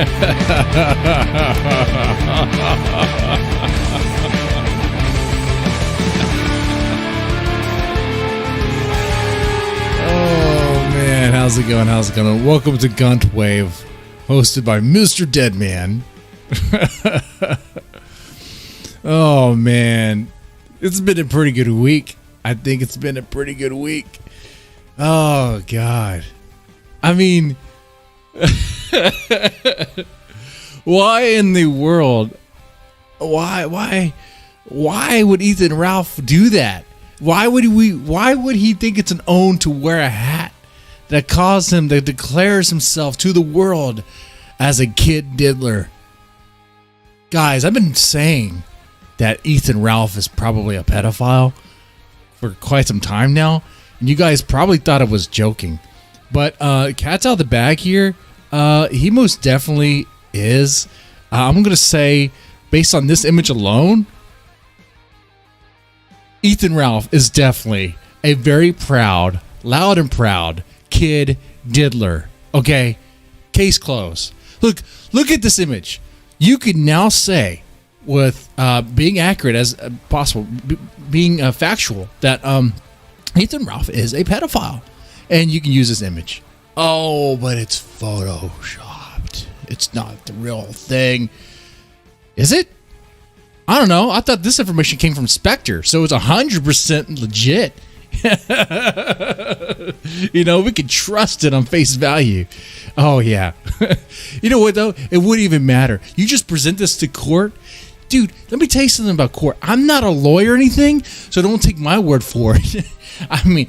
man, how's it going? How's it going? Welcome to GUNTWAVE, hosted by Mr. Deadman. Oh man, it's been a pretty good week. I think it's been a pretty good week. Oh god, I mean, why in the world? Why would Ethan Ralph do that? Why would he think it's an own to wear a hat that caused him to declare himself to the world as a Kid Diddler? Guys, I've been saying that Ethan Ralph is probably a pedophile for quite some time now, and you guys probably thought I was joking. But cat's out of the bag here. He most definitely is. I'm going to say, based on this image alone, Ethan Ralph is definitely a very proud, loud and proud Kid Diddler. Okay? Case closed. Look at this image. You can now say, with being accurate as possible, being factual, that Ethan Ralph is a pedophile. And you can use this image. Oh, but it's photoshopped. It's not the real thing. Is it? I don't know. I thought this information came from Spectre, so it's 100% legit. You know, we can trust it on face value. Oh, yeah. You know what, though? It wouldn't even matter. You just present this to court. Dude, let me tell you something about court. I'm not a lawyer or anything, so don't take my word for it. I mean,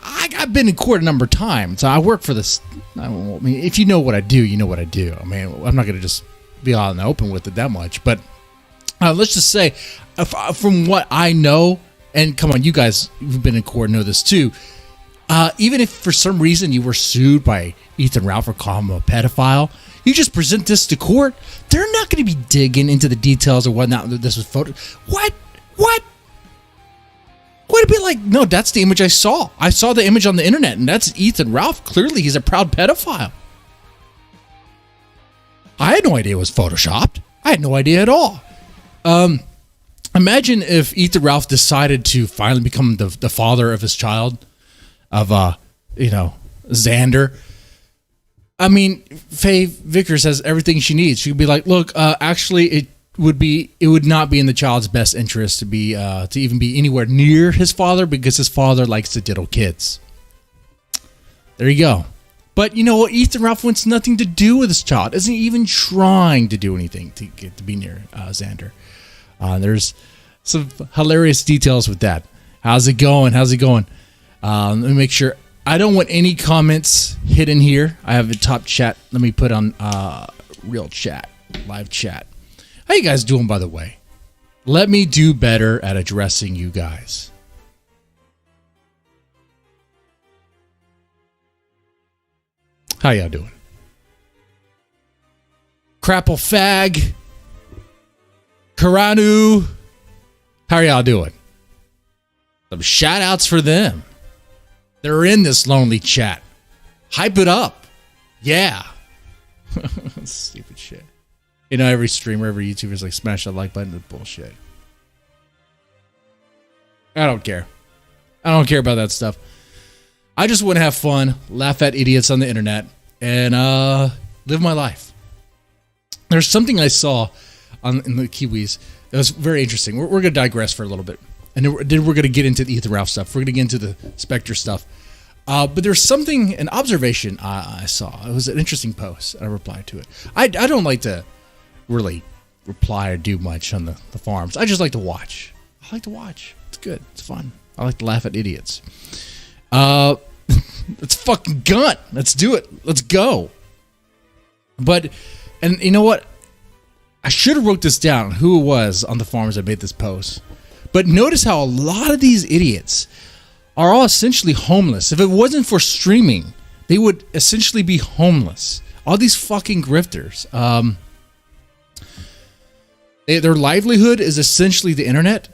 I've been in court a number of times. I work for this. I mean, if you know what I do, you know what I do. I mean, I'm not going to just be out in the open with it that much. But let's just say, from what I know, and come on, you guys who've been in court know this too, even if for some reason you were sued by Ethan Ralph for calling him a pedophile, you just present this to court, they're not going to be digging into the details or whatnot. This was photo. What? Would it be like, no, that's the image I saw. I saw the image on the internet, and that's Ethan Ralph. Clearly, he's a proud pedophile. I had no idea it was photoshopped. I had no idea at all. Imagine if Ethan Ralph decided to finally become the father of his child, of Xander. I mean, Faye Vickers has everything she needs. She could be like, look, actually, it would not be in the child's best interest to even be anywhere near his father, because his father likes to diddle kids. There you go. But you know what? Ethan Ralph wants nothing to do with his child. Isn't even trying to do anything to get to be near Xander. There's some hilarious details with that. How's it going? Let me make sure. I don't want any comments hidden here. I have a top chat. Let me put on real chat, live chat. How you guys doing, by the way? Let me do better at addressing you guys. How y'all doing? Crapple Fag, Karanu, how are y'all doing? Some shout outs for them. They're in this lonely chat. Hype it up. Yeah. Stupid shit. You know, every streamer, every YouTuber is like, smash that like button. That's bullshit. I don't care. I don't care about that stuff. I just want to have fun, laugh at idiots on the internet, and live my life. There's something I saw in the Kiwis that was very interesting. We're going to digress for a little bit, and then we're going to get into the Ethan Ralph stuff. We're going to get into the Spectre stuff. But there's something, an observation I saw. It was an interesting post. I replied to it. I don't like to really reply or do much on the forums. I just like to watch. I like to watch. It's good. It's fun. I like to laugh at idiots. Let's fucking Gunt. Let's do it. Let's go. And you know what? I should have wrote this down, who it was on the forums that made this post. But notice how a lot of these idiots are all essentially homeless. If it wasn't for streaming, they would essentially be homeless. All these fucking grifters. Their livelihood is essentially the internet,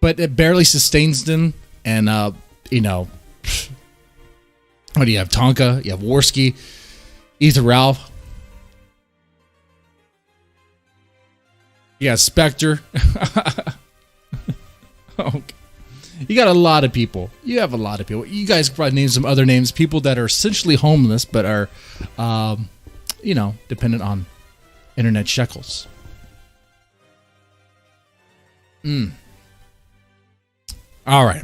but it barely sustains them. And, what do you have? Tonka, you have Worski, Ethan Ralph. got Spectre. Okay. You got a lot of people. You have a lot of people. You guys probably name some other names. People that are essentially homeless, but are, dependent on internet shekels. All right.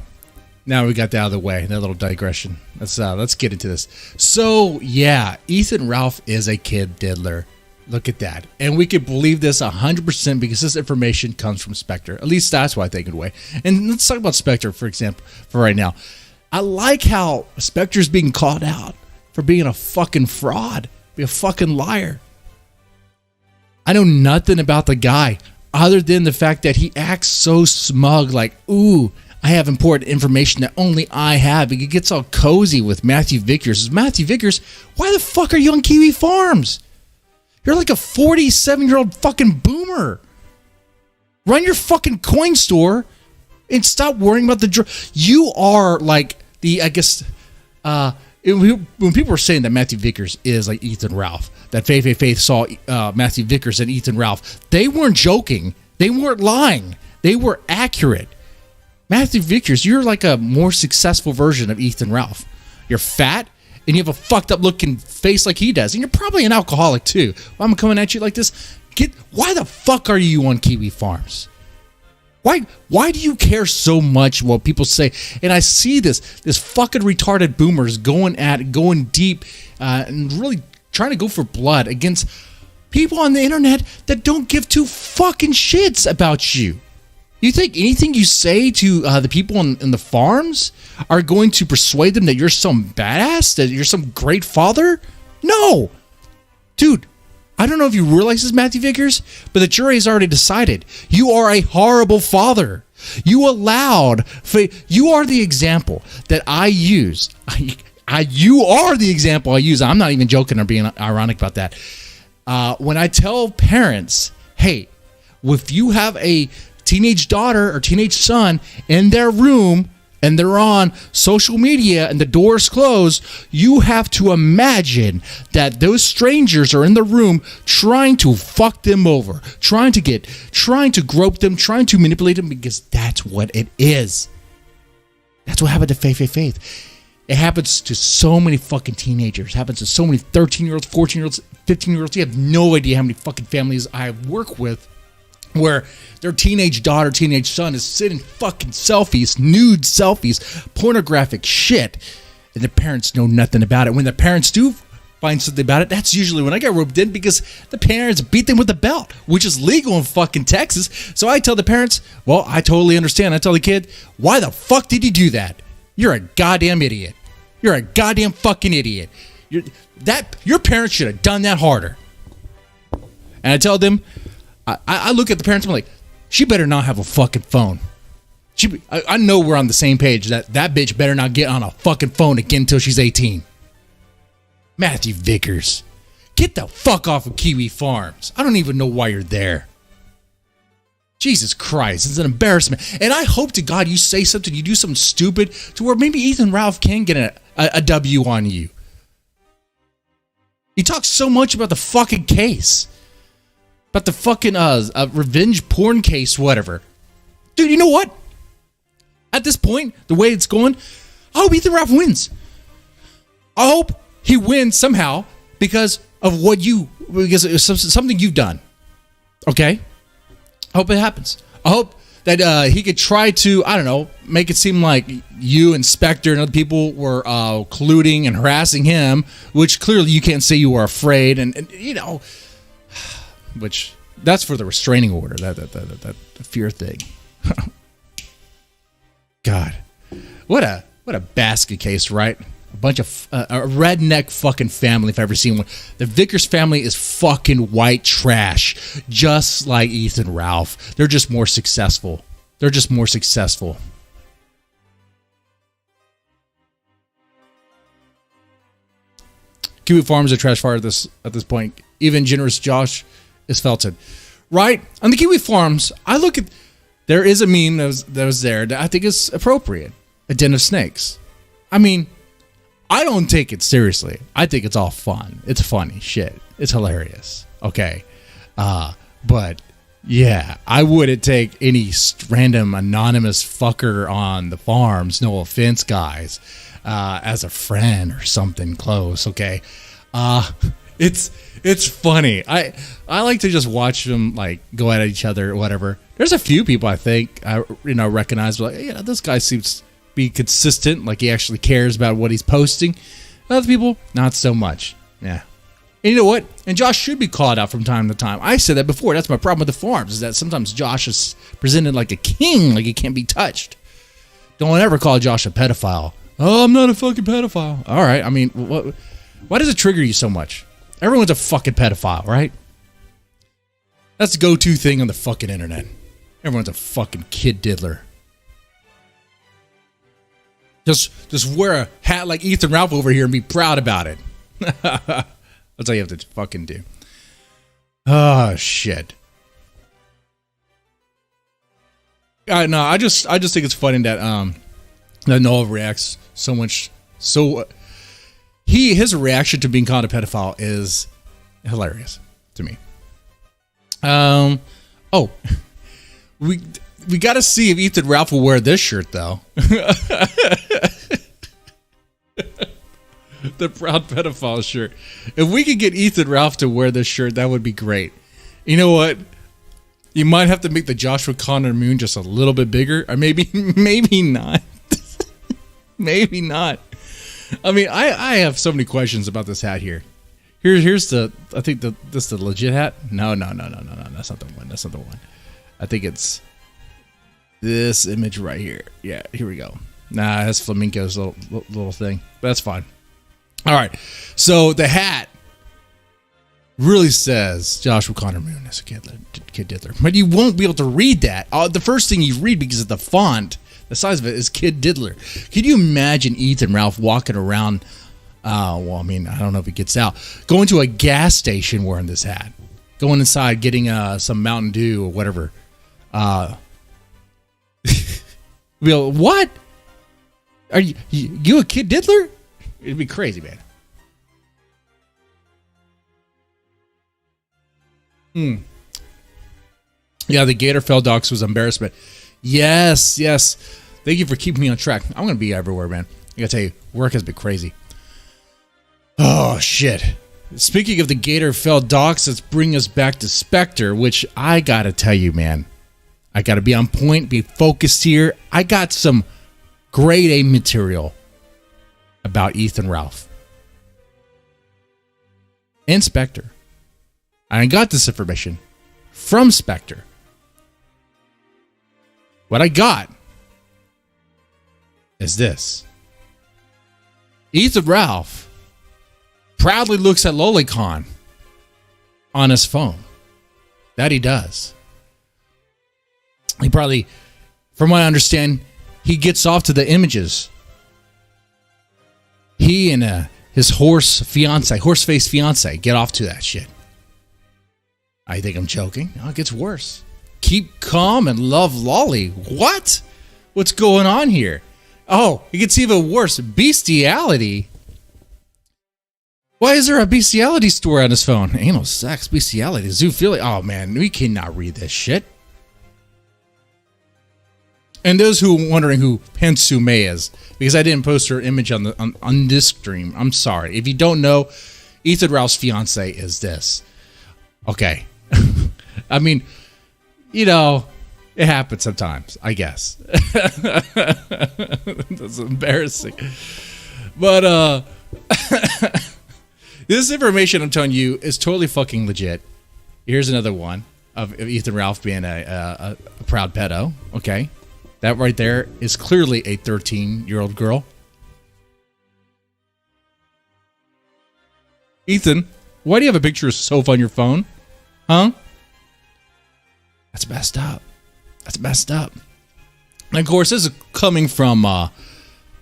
Now we got that out of the way. That little digression. Let's get into this. So yeah, Ethan Ralph is a kid diddler. Look at that. And we could believe this 100% because this information comes from Spectre. At least that's what I think anyway. And let's talk about Spectre, for example, for right now. I like how Spectre's being called out for being a fucking fraud, be a fucking liar. I know nothing about the guy other than the fact that he acts so smug, like, ooh, I have important information that only I have. He gets all cozy with Matthew Vickers. Matthew Vickers, why the fuck are you on Kiwi Farms? You're like a 47-year-old fucking boomer. Run your fucking coin store and stop worrying about the... You are like the, I guess... when people were saying that Matthew Vickers is like Ethan Ralph, that Faith saw Matthew Vickers and Ethan Ralph, they weren't joking. They weren't lying. They were accurate. Matthew Vickers, you're like a more successful version of Ethan Ralph. You're fat, and you have a fucked up looking face like he does. And you're probably an alcoholic too. Why am I coming at you like this? Why the fuck are you on Kiwi Farms? Why do you care so much what people say? And I see this fucking retarded boomers going deep and really trying to go for blood against people on the internet that don't give two fucking shits about you. You think anything you say to the people in the farms are going to persuade them that you're some badass, that you're some great father? No. Dude, I don't know if you realize this, Matthew Vickers, but the jury has already decided. You are a horrible father. You are the example that I use. You are the example I use. I'm not even joking or being ironic about that. When I tell parents, hey, if you have a teenage daughter or teenage son in their room and they're on social media and the door's closed, you have to imagine that those strangers are in the room trying to fuck them over, trying to grope them, trying to manipulate them, because that's what it is. That's what happened to Faith. It happens to so many fucking teenagers. It happens to so many 13-year-olds, 14-year-olds, 15-year-olds. You have no idea how many fucking families I work with where their teenage daughter, teenage son is sending fucking selfies, nude selfies, pornographic shit, and the parents know nothing about it. When the parents do find something about it, that's usually when I get roped in, because the parents beat them with a belt, which is legal in fucking Texas. So I tell the parents, well, I totally understand. I tell the kid, why the fuck did you do that? You're a goddamn idiot. You're a goddamn fucking idiot. Your parents should have done that harder. And I tell them, I look at the parents, I'm like, she better not have a fucking phone. I know we're on the same page. That bitch better not get on a fucking phone again until she's 18. Matthew Vickers, get the fuck off of Kiwi Farms. I don't even know why you're there. Jesus Christ, it's an embarrassment. And I hope to God you say something, you do something stupid to where maybe Ethan Ralph can get a W on you. He talks so much about the fucking case. About the fucking revenge porn case, whatever. Dude, you know what? At this point, the way it's going, I hope Ethan Ralph wins. I hope he wins somehow because of because it's something you've done. Okay? I hope it happens. I hope that he could try to, I don't know, make it seem like you and Spectre and other people were colluding and harassing him, which clearly you can't say you were afraid, and you know... Which, that's for the restraining order, that fear thing. God. What a basket case, right? A bunch of a redneck fucking family, if I've ever seen one. The Vickers family is fucking white trash, just like Ethan Ralph. They're just more successful. Kiwi Farms are trash fire at this point. Even generous Josh is Felton. Right? On the Kiwi Farms, I look at... There is a meme that was there that I think is appropriate. A den of snakes. I mean, I don't take it seriously. I think it's all fun. It's funny shit. It's hilarious. Okay. But Yeah, I wouldn't take any random anonymous fucker on the farms, no offense, guys, as a friend or something close, okay? It's funny. I like to just watch them like go at each other or whatever. There's a few people I think I recognize, like, yeah, this guy seems to be consistent, like he actually cares about what he's posting. Other people, not so much. Yeah. And you know what? And Josh should be called out from time to time. I said that before. That's my problem with the farms, is that sometimes Josh is presented like a king, like he can't be touched. Don't ever call Josh a pedophile. Oh, I'm not a fucking pedophile. All right. I mean, why does it trigger you so much? Everyone's a fucking pedophile, right? That's the go-to thing on the fucking internet. Everyone's a fucking Kid Diddler. Just wear a hat like Ethan Ralph over here and be proud about it. That's all you have to fucking do. Oh, shit. No, I just think it's funny that that Noah reacts so much. So his reaction to being called a pedophile is hilarious to me. Oh, we got to see if Ethan Ralph will wear this shirt though. The proud pedophile shirt. If we could get Ethan Ralph to wear this shirt, that would be great. You know what? You might have to make the Joshua Connor moon just a little bit bigger, or maybe not. Maybe not. I mean, I have so many questions about this hat here. Here's the, I think this is the legit hat. No. That's not the one. That's not the one. I think it's this image right here. Yeah, here we go. Nah, that's Flamenco's little thing. But that's fine. All right. So the hat really says Joshua Connor Moon as a Kid Diddler. But you won't be able to read that. The first thing you read, because of the font, the size of it, is Kid Diddler. Could you imagine Ethan Ralph walking around, well, I mean, I don't know if he gets out, going to a gas station wearing this hat, going inside, getting some Mountain Dew or whatever. What? Are you a Kid Diddler? It'd be crazy, man. Yeah, the Gatorfell docs was embarrassment. Yes. Thank you for keeping me on track. I'm going to be everywhere, man. I got to tell you, work has been crazy. Oh, shit. Speaking of the Gatorfell docs, let's bring us back to Spectre, which I got to tell you, man. I got to be on point, be focused here. I got some grade A material about Ethan Ralph and Spectre. I got this information from Spectre. What I got is this. Ethan Ralph proudly looks at Lolicon on his phone. That he does. He probably, from what I understand, he gets off to the images. He and his horse-faced fiance, get off to that shit. I think I'm joking. Oh, it gets worse. Keep calm and love Lolly. What? What's going on here? Oh, it gets even worse. Bestiality. Why is there a bestiality store on his phone? Anal sex, bestiality, zoophilia. Oh, man, we cannot read this shit. And those who are wondering who Pensume is, because I didn't post her image on this stream. I'm sorry. If you don't know, Ethan Ralph's fiance is this. Okay. I mean, you know, it happens sometimes, I guess. That's embarrassing. But this information I'm telling you is totally fucking legit. Here's another one of Ethan Ralph being a proud pedo. Okay. That right there is clearly a 13-year-old girl. Ethan, why do you have a picture of Soph on your phone? Huh? That's messed up. That's messed up. And of course, this is coming from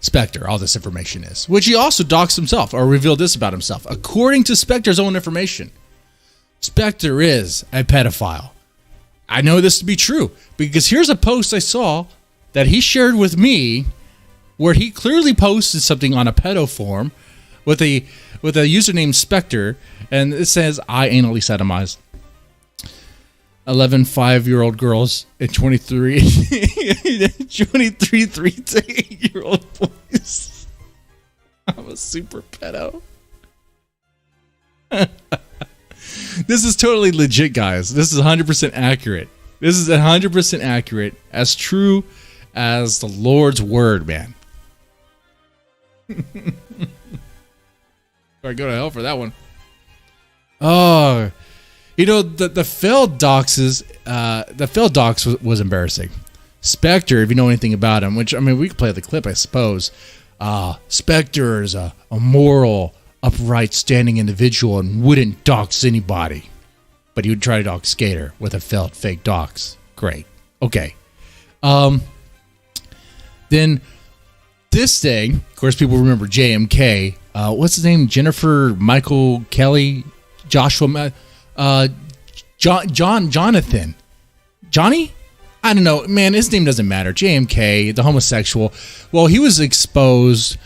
Spectre, all this information is. Which he also doxed himself, or revealed this about himself. According to Spectre's own information, Spectre is a pedophile. I know this to be true, because here's a post I saw that he shared with me where he clearly posted something on a pedo forum with a username Spectre, and it says, I anally sodomize. 11 5-year-old girls and 23 3 to 8-year-old boys. I'm a super pedo. This is totally legit, guys. This is 100% accurate. This is 100% accurate. As true as the Lord's word, man. I go to hell for that one. Oh, you know, the failed doxes, the failed dox was embarrassing. Spectre, if you know anything about him, which, I mean, we could play the clip, I suppose. Spectre is a moral, upright, standing individual and wouldn't dox anybody. But he would try to dox Skater with a failed fake dox. Great. Okay. Then this thing, of course, people remember JMK. What's his name? Jennifer, Michael, Kelly, Joshua, Jonathan. Johnny? I don't know. Man, his name doesn't matter. JMK, the homosexual. Well, he was exposed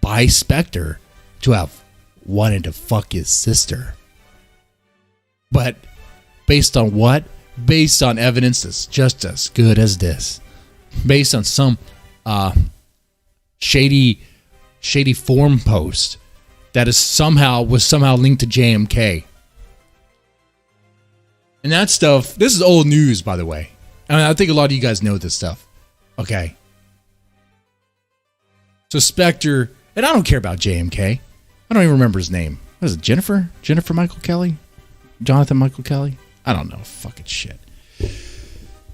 by Spectre to have wanted to fuck his sister. But based on what? Based on evidence that's just as good as this. Based on some shady forum post that was somehow linked to JMK. And that stuff, this is old news, by the way. I mean, I think a lot of you guys know this stuff. Okay. So Spectre, and I don't care about JMK. I don't even remember his name. What is it, Jennifer? Jennifer Michael Kelly? Jonathan Michael Kelly? I don't know. Fucking shit.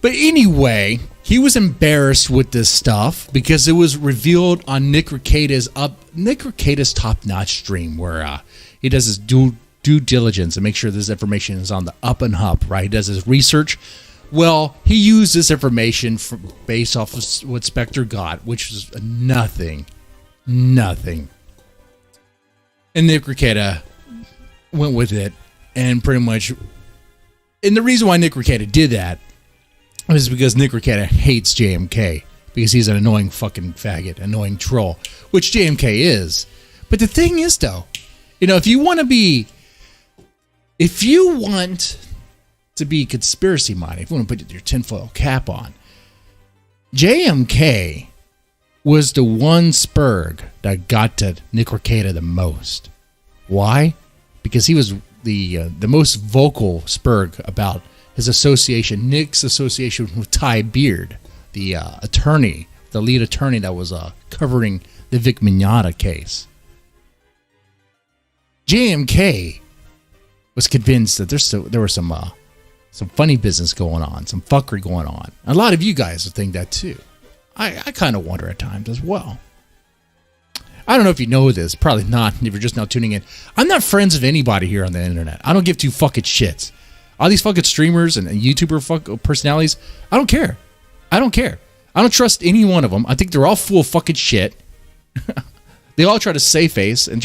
But anyway, he was embarrassed with this stuff because it was revealed on Nick Rekieta's top-notch stream where he does his due diligence and make sure this information is on the up and up, right? He does his research. Well, he used this information based off of what Spectre got, which was nothing. Nothing. And Nick Rekieta went with it and pretty much... And the reason why Nick Rekieta did that is because Nick Rekieta hates JMK because he's an annoying fucking faggot, annoying troll, which JMK is. But the thing is, though, you know, if you want to be conspiracy minded, if you want to put your tinfoil cap on, JMK was the one spurg that got to Nick Rekieta the most. Why? Because he was the most vocal spurg about his association, Nick's association with Ty Beard, the attorney, the lead attorney that was covering the Vic Mignogna case. JMK was convinced that there was some funny business going on, some fuckery going on. A lot of you guys think that too. I kind of wonder at times as well. I don't know if you know this, probably not if you're just now tuning in. I'm not friends of anybody here on the internet. I don't give two fucking shits. All these fucking streamers and YouTuber personalities, I don't care. I don't trust any one of them. I think they're all full of fucking shit. They all try to save face and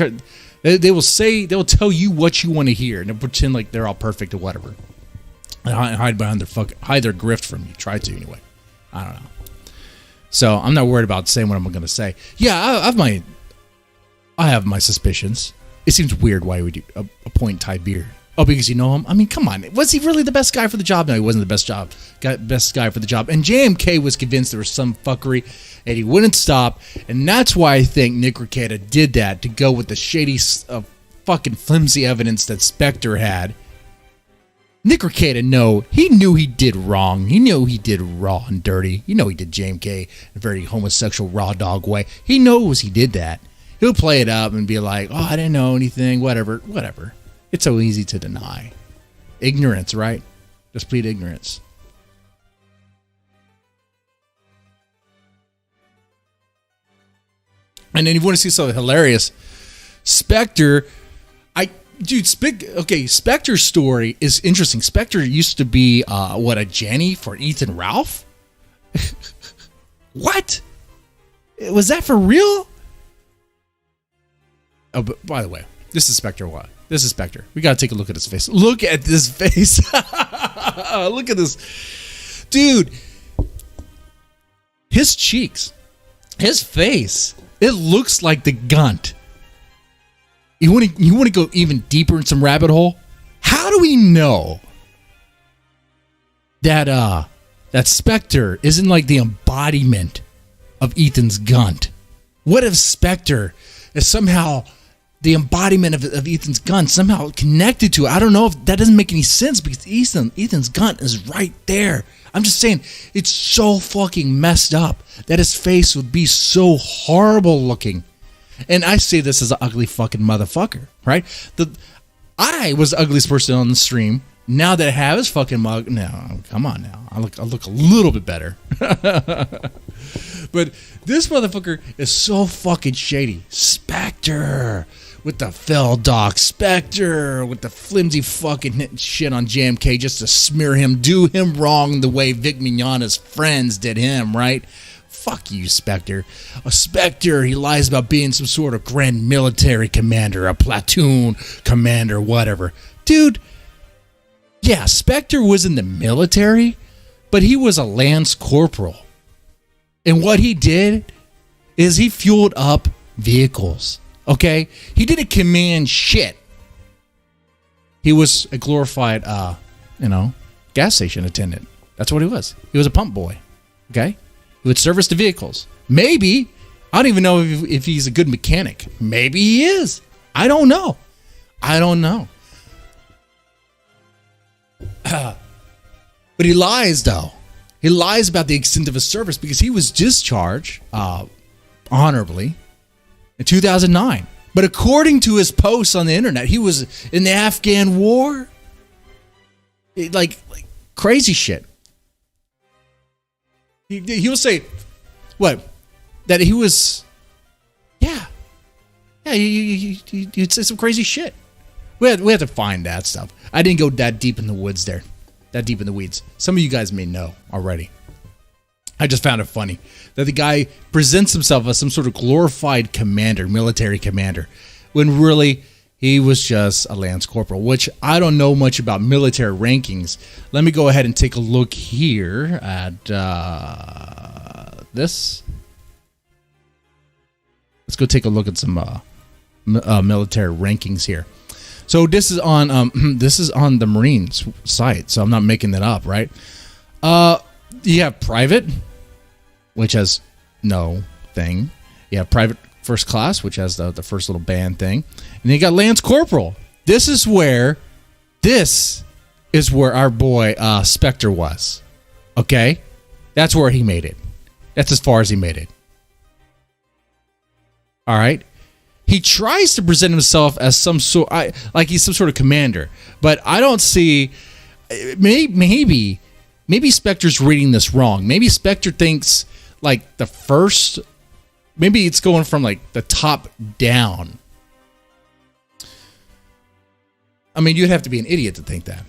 they will tell you what you want to hear and they'll pretend like they're all perfect or whatever. And hide behind hide their grift from you. Try to anyway. I don't know. So I'm not worried about saying what I'm going to say. Yeah, I have my suspicions. It seems weird why would you appoint Ty Beard. Oh, because you know him? I mean, come on. Was he really the best guy for the job? No, he wasn't the best guy for the job. And JMK was convinced there was some fuckery, and he wouldn't stop. And that's why I think Nick Rekieta did that, to go with the shady, fucking flimsy evidence that Spectre had. Nick Rekieta, he knew he did wrong. He knew he did raw and dirty. He did JMK in a very homosexual, raw dog way. He knows he did that. He'll play it up and be like, oh, I didn't know anything, whatever. It's so easy to deny. Ignorance, right? Just plead ignorance. And then you want to see something hilarious. Spectre, Spectre's story is interesting. Spectre used to be, a Jenny for Ethan Ralph? What? Was that for real? Oh, but by the way, this is Spectre what? This is Spectre. We got to take a look at his face. Look at this face. Look at this. Dude. His cheeks. His face. It looks like the Gunt. You want to go even deeper in some rabbit hole? How do we know that Spectre isn't like the embodiment of Ethan's gun? What if Spectre is somehow the embodiment of Ethan's gun, somehow connected to it? I don't know if that doesn't make any sense because Ethan's gun is right there. I'm just saying, it's so fucking messed up that his face would be so horrible looking. And I say this as an ugly fucking motherfucker, right? I was the ugliest person on the stream. Now that I have his fucking mug, now come on now, I look a little bit better. But this motherfucker is so fucking shady. Spectre with the fell dog, Spectre with the flimsy fucking shit on JMK just to smear him, do him wrong the way Vic Mignogna's friends did him, right? Fuck you, Spectre. A Spectre, he lies about being some sort of grand military commander, a platoon commander, whatever. Dude, yeah, Spectre was in the military, but he was a lance corporal. And what he did is he fueled up vehicles, okay? He didn't command shit. He was a glorified, gas station attendant. That's what he was. He was a pump boy, okay? He would service the vehicles. Maybe, I don't even know if he's a good mechanic. Maybe he is. I don't know. But he lies, though. He lies about the extent of his service because he was discharged honorably in 2009. But according to his posts on the internet, he was in the Afghan war. Like crazy shit. He will say, what? That he was, he'd say some crazy shit. We had to find that stuff. I didn't go that deep in the woods there. That deep in the weeds. Some of you guys may know already. I just found it funny that the guy presents himself as some sort of glorified commander, military commander, when really he was just a lance corporal, which I don't know much about military rankings. Let me go ahead and take a look here at this. Let's go take a look at some military rankings here. So this is on the Marines site, so I'm not making that up, right? You have private, which has no thing. You have private first class, which has the first little band thing, and then you got lance corporal. This is where our boy Spectre was. Okay, that's where he made it. That's as far as he made it. All right. He tries to present himself as some sort, like he's some sort of commander, but I don't see. Maybe Spectre's reading this wrong. Maybe Spectre thinks like the first. Maybe it's going from like the top down. I mean, you'd have to be an idiot to think that.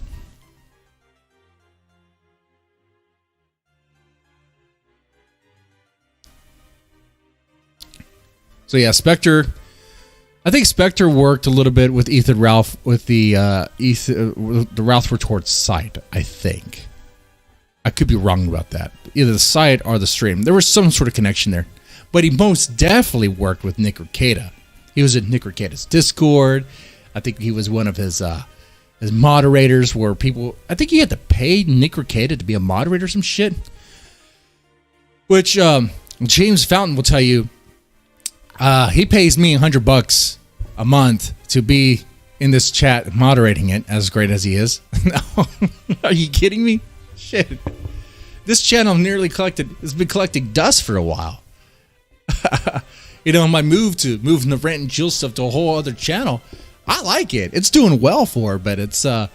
So yeah, Spectre. I think Spectre worked a little bit with Ethan Ralph with the Ralph Retorts site. I think I could be wrong about that. Either the site or the stream. There was some sort of connection there, but he most definitely worked with Nick Rekieta. He was in Nick Rekieta's Discord. I think he was one of his moderators. Where people, I think he had to pay Nick Rekieta to be a moderator or some shit. Which James Fountain will tell you. He pays me $100 a month to be in this chat moderating it, as great as he is. No, are you kidding me? Shit. This channel has been collecting dust for a while. My move from the Rant and Jill stuff to a whole other channel, I like it. It's doing well for her, but it's the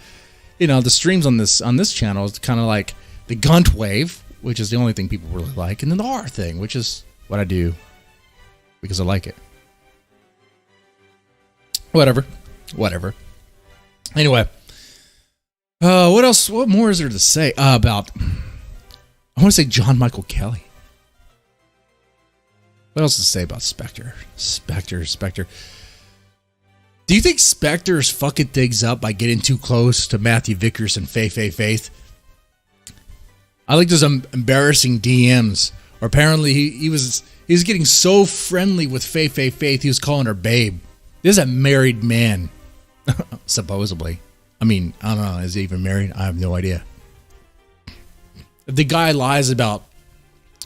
streams on this channel is kind of like the GUNTWAVE, which is the only thing people really like, and then the R thing, which is what I do because I like it. Whatever. Anyway, what else? What more is there to say about? I want to say John Michael Kelly. What else to say about Spectre? Spectre. Do you think Spectre's fucking things up by getting too close to Matthew Vickers and Faith? I like those embarrassing DMs. Or apparently he was getting so friendly with Faith. He was calling her babe. This is a married man, supposedly. I mean, I don't know. Is he even married? I have no idea. If the guy lies about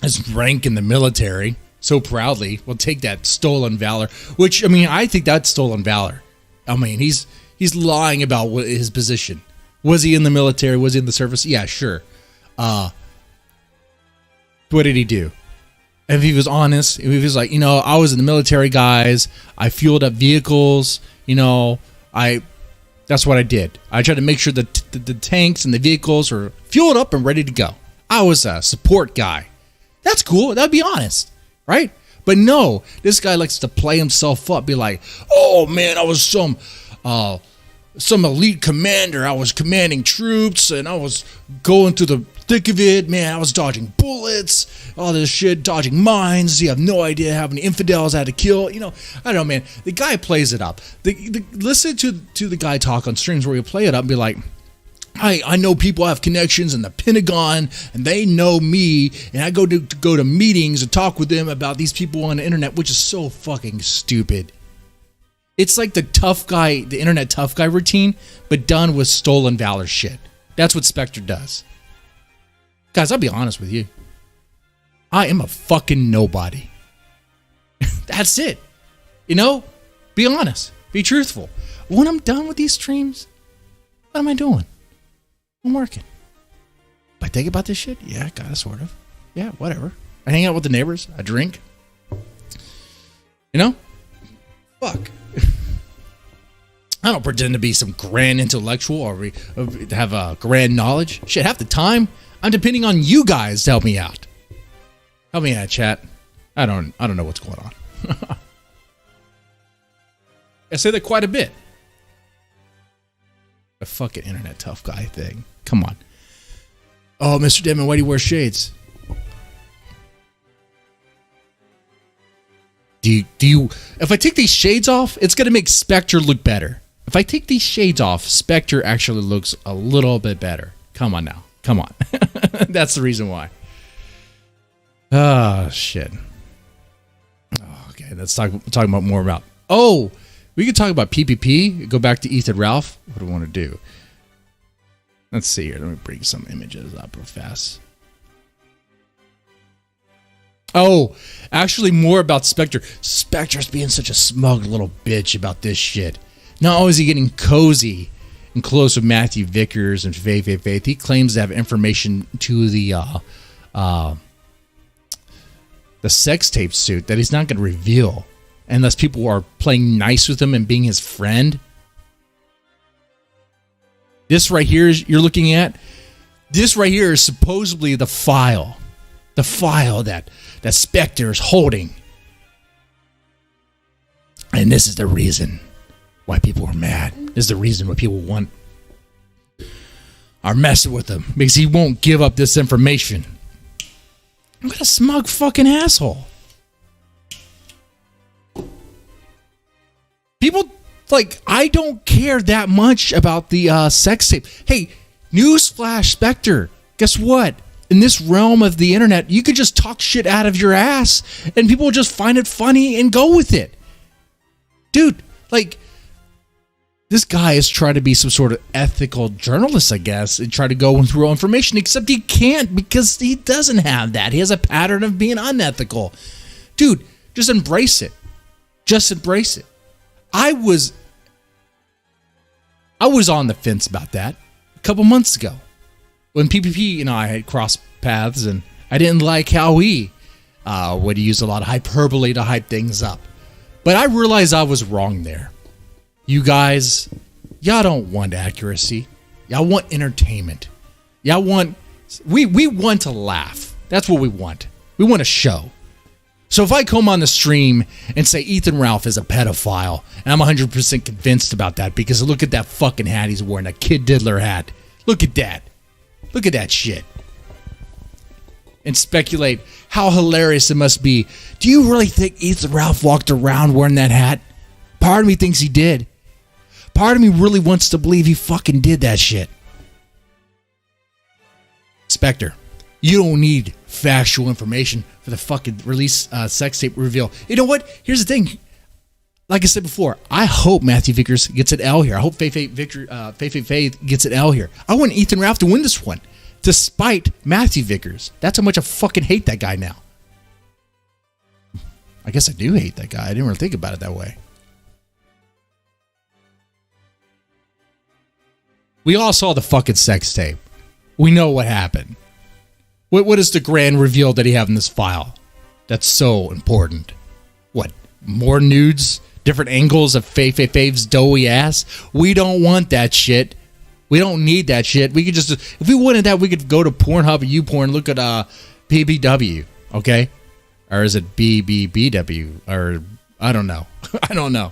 his rank in the military so proudly, we'll take that stolen valor, which, I mean, I think that's stolen valor. I mean, he's lying about his position. Was he in the military? Was he in the service? Yeah, sure. What did he do? If he was honest, if he was like, I was in the military, guys, I fueled up vehicles, that's what I did. I tried to make sure that the tanks and the vehicles were fueled up and ready to go. I was a support guy. That's cool. That'd be honest, right? But no, this guy likes to play himself up, be like, oh man, I was some elite commander. I was commanding troops and I was going through the thick of it. Man, I was dodging bullets, all this shit, dodging mines. You have no idea how many infidels I had to kill. I don't know, man. The guy plays it up. Listen to the guy talk on streams where he play it up and be like, I know people have connections in the Pentagon and they know me, and I go to meetings and talk with them about these people on the internet, which is so fucking stupid. It's like the internet tough guy routine, but done with stolen valor shit. That's what Spectre does. Guys, I'll be honest with you. I am a fucking nobody. That's it. Be honest. Be truthful. When I'm done with these streams, what am I doing? I'm working. If I think about this shit, yeah, kinda, sort of. Yeah, whatever. I hang out with the neighbors. I drink. Fuck. I don't pretend to be some grand intellectual or have a grand knowledge. Shit, half the time, I'm depending on you guys to help me out. Help me out, chat. I don't know what's going on. I say that quite a bit. A fucking internet tough guy thing. Come on. Oh, Mr. Demon, why do you wear shades? Do you if I take these shades off, it's gonna make Spectre look better. If I take these shades off, Spectre actually looks a little bit better. Come on now. Come on. That's the reason why. Oh, shit. Oh, okay, let's talk about more about... Oh, we could talk about PPP. Go back to Ethan Ralph. What do I want to do? Let's see here. Let me bring some images up real fast. Oh, actually more about Spectre. Spectre's being such a smug little bitch about this shit. Not only is he getting cozy and close with Matthew Vickers and Faith, he claims to have information to the sex tape suit that he's not going to reveal unless people are playing nice with him and being his friend. This right here you're looking at, this right here is supposedly the file that Spectre is holding. And this is the reason why people are mad. This is the reason why people are messing with him, because he won't give up this information. What a smug fucking asshole. People, I don't care that much about the sex tape. Hey, newsflash, Spectre. Guess what? In this realm of the internet, you could just talk shit out of your ass and people will just find it funny and go with it. Dude, this guy is trying to be some sort of ethical journalist, I guess, and try to go through information, except he can't because he doesn't have that. He has a pattern of being unethical. Dude, just embrace it. Just embrace it. I was on the fence about that a couple months ago when PPP and I had crossed paths, and I didn't like how he would use a lot of hyperbole to hype things up. But I realized I was wrong there. You guys, y'all don't want accuracy. Y'all want entertainment. Y'all want... We want to laugh. That's what we want. We want a show. So if I come on the stream and say Ethan Ralph is a pedophile, and I'm 100% convinced about that because look at that fucking hat he's wearing, a Kid Diddler hat. Look at that. Look at that shit. And speculate how hilarious it must be. Do you really think Ethan Ralph walked around wearing that hat? Part of me thinks he did. Part of me really wants to believe he fucking did that shit. Spectre, you don't need factual information for the fucking release sex tape reveal. You know what? Here's the thing. Like I said before, I hope Matthew Vickers gets an L here. I hope Faith gets an L here. I want Ethan Ralph to win this one. despite Matthew Vickers. That's how much I fucking hate that guy now. I guess I do hate that guy. I didn't really think about it that way. We all saw the fucking sex tape. We know what happened. What is the grand reveal that he have in this file? That's so important. What? More nudes? Different angles of Fave's doughy ass? We don't want that shit. We don't need that shit. We could just, if we wanted that, we could go to Pornhub or YouPorn, look at PBW, okay? Or is it BBBW? Or I don't know. I don't know.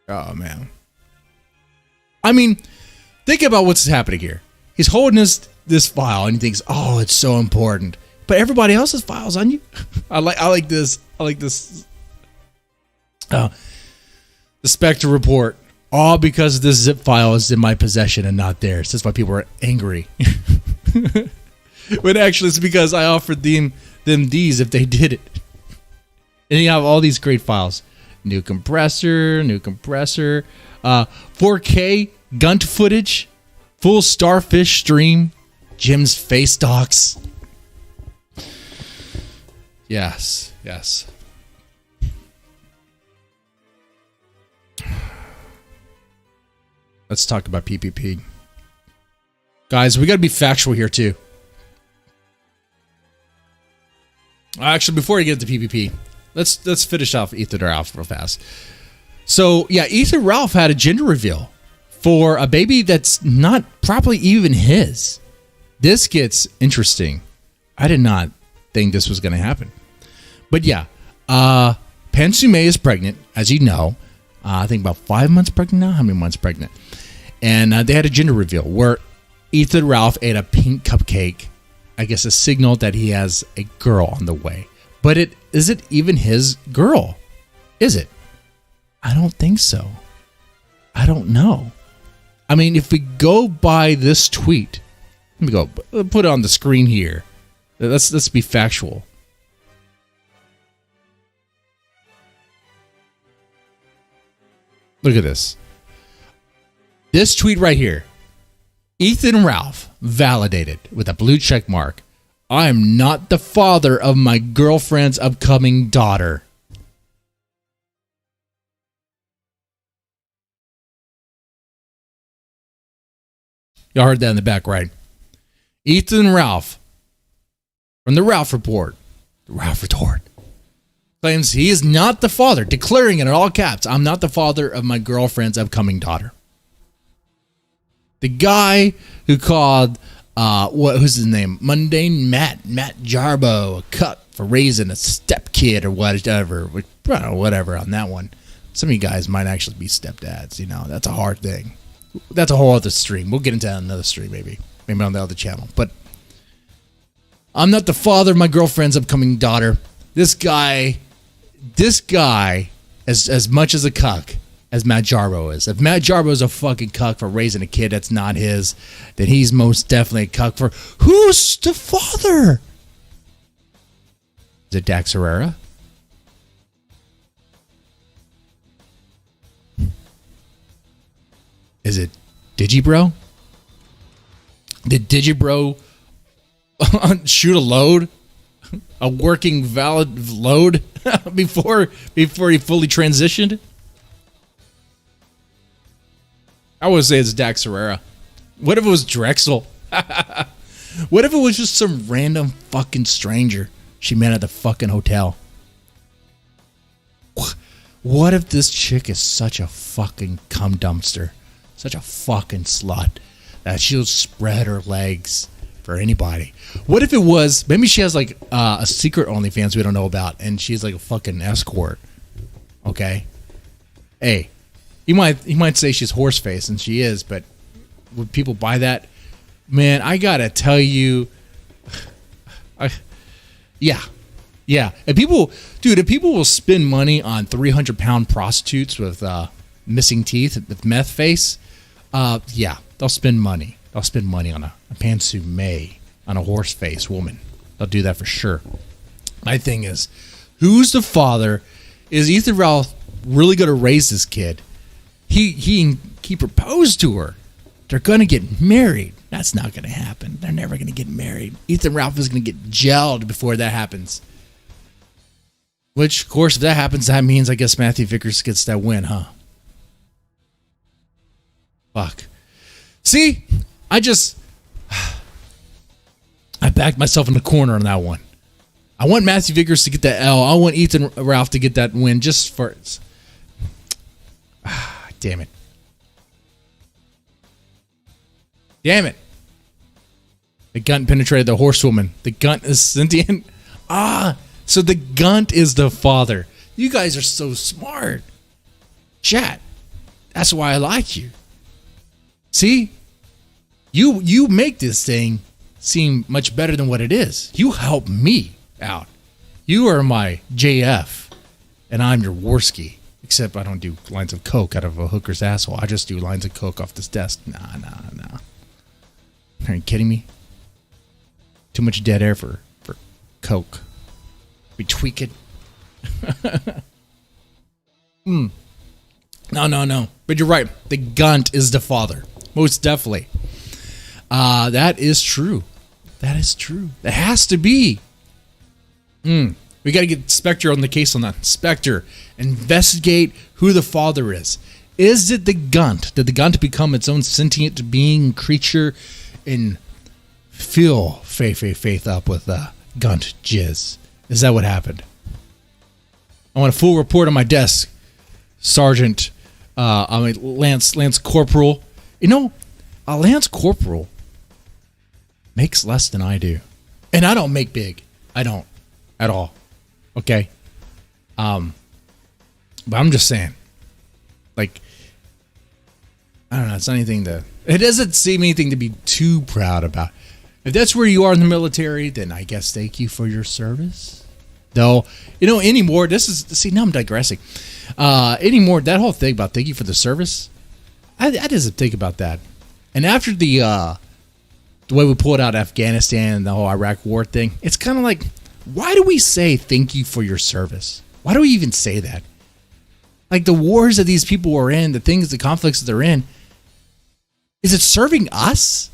Oh, man. I mean, think about what's happening here. He's holding this file and he thinks, oh, it's so important. But everybody else's file's on you. I like this. I like this. The Spectre report. All because this zip file is in my possession and not theirs. That's why people are angry. But actually, it's because I offered them these if they did it. And you have all these great files. New compressor, 4K gunt footage, full starfish stream, Jim's face docs. Yes. Let's talk about PPP. Guys, we got to be factual here too. Actually, before we get to PPP, let's finish off Ethan Ralph real fast. So, yeah, Ethan Ralph had a gender reveal for a baby that's not properly even his. This gets interesting. I did not think this was going to happen. But yeah, Pansume is pregnant, as you know. I think about 5 months pregnant now. How many months pregnant? And they had a gender reveal where Ethan Ralph ate a pink cupcake. I guess a signal that he has a girl on the way. But is it even his girl? Is it? I don't think so. I don't know. I mean, if we go by this tweet, let me go put it on the screen here. Let's be factual. Look at this. This tweet right here. Ethan Ralph validated with a blue check mark. I am not the father of my girlfriend's upcoming daughter. Y'all heard that in the back, right? Ethan Ralph from the Ralph Report. The Ralph Retort. Claims he is not the father, declaring it in all caps. I'm not the father of my girlfriend's upcoming daughter. The guy who called, who's his name? Mundane Matt Jarbo, a cuck for raising a stepkid or whatever. I don't know, whatever on that one. Some of you guys might actually be stepdads, you know. That's a hard thing. That's a whole other stream. We'll get into that on another stream, maybe on the other channel. But I'm not the father of my girlfriend's upcoming daughter. This guy, as much as a cuck as Matt Jarbo is. If Matt Jarbo is a fucking cuck for raising a kid that's not his, then he's most definitely a cuck for who's the father? Is it Dax Herrera? Is it Digibro? Did Digibro shoot a load? A working valid load before he fully transitioned? I would say it's Dax Herrera. What if it was Drexel? What if it was just some random fucking stranger she met at the fucking hotel? What if this chick is such a fucking cum dumpster? Such a fucking slut that she'll spread her legs for anybody. What if it was, maybe she has like a secret OnlyFans we don't know about and she's like a fucking escort. Okay? Hey, he might say she's horseface and she is, but would people buy that? Man, I gotta tell you, yeah. And if people will spend money on 300-pound prostitutes with missing teeth, with meth face, yeah, they'll spend money. They'll spend money on a pantsume, on a horse face woman. They'll do that for sure. My thing is, who's the father? Is Ethan Ralph really going to raise this kid? he proposed to her. They're gonna get married. That's not gonna happen. They're never gonna get married. Ethan Ralph is gonna get gelled before that happens. Which, of course, if that happens, that means I guess Matthew Vickers gets that win, huh? Fuck. See, I backed myself in the corner on that one. I want Matthew Vickers to get that L. I want Ethan Ralph to get that win just for... Damn it. Damn it. The gunt penetrated the horsewoman. The gunt is sentient. So the gunt is the father. You guys are so smart. Chat. That's why I like you. See? You make this thing seem much better than what it is. You help me out. You are my JF, and I'm your Warski. Except I don't do lines of coke out of a hooker's asshole. I just do lines of coke off this desk. Nah. Are you kidding me? Too much dead air for coke. We tweak it. No. But you're right. The gunt is the father. Most definitely. That is true. That is true. That has to be. We got to get Spectre on the case on that. Spectre, investigate who the father is. Is it the gunt? Did the gunt become its own sentient being, creature, and fill faith up with gunt jizz? Is that what happened? I want a full report on my desk, Sergeant. Lance Corporal. You know, a Lance Corporal makes less than I do, and I don't make big. I don't at all. Okay. But I'm just saying, like, I don't know. It's not anything it doesn't seem anything to be too proud about. If that's where you are in the military, then I guess thank you for your service. Though, anymore, now I'm digressing. Anymore, that whole thing about thank you for the service, I just think about that. And after the way we pulled out Afghanistan and the whole Iraq war thing, it's kind of like, why do we say thank you for your service? Why do we even say that? Like the wars that these people are in, the conflicts that they're in, is it serving us?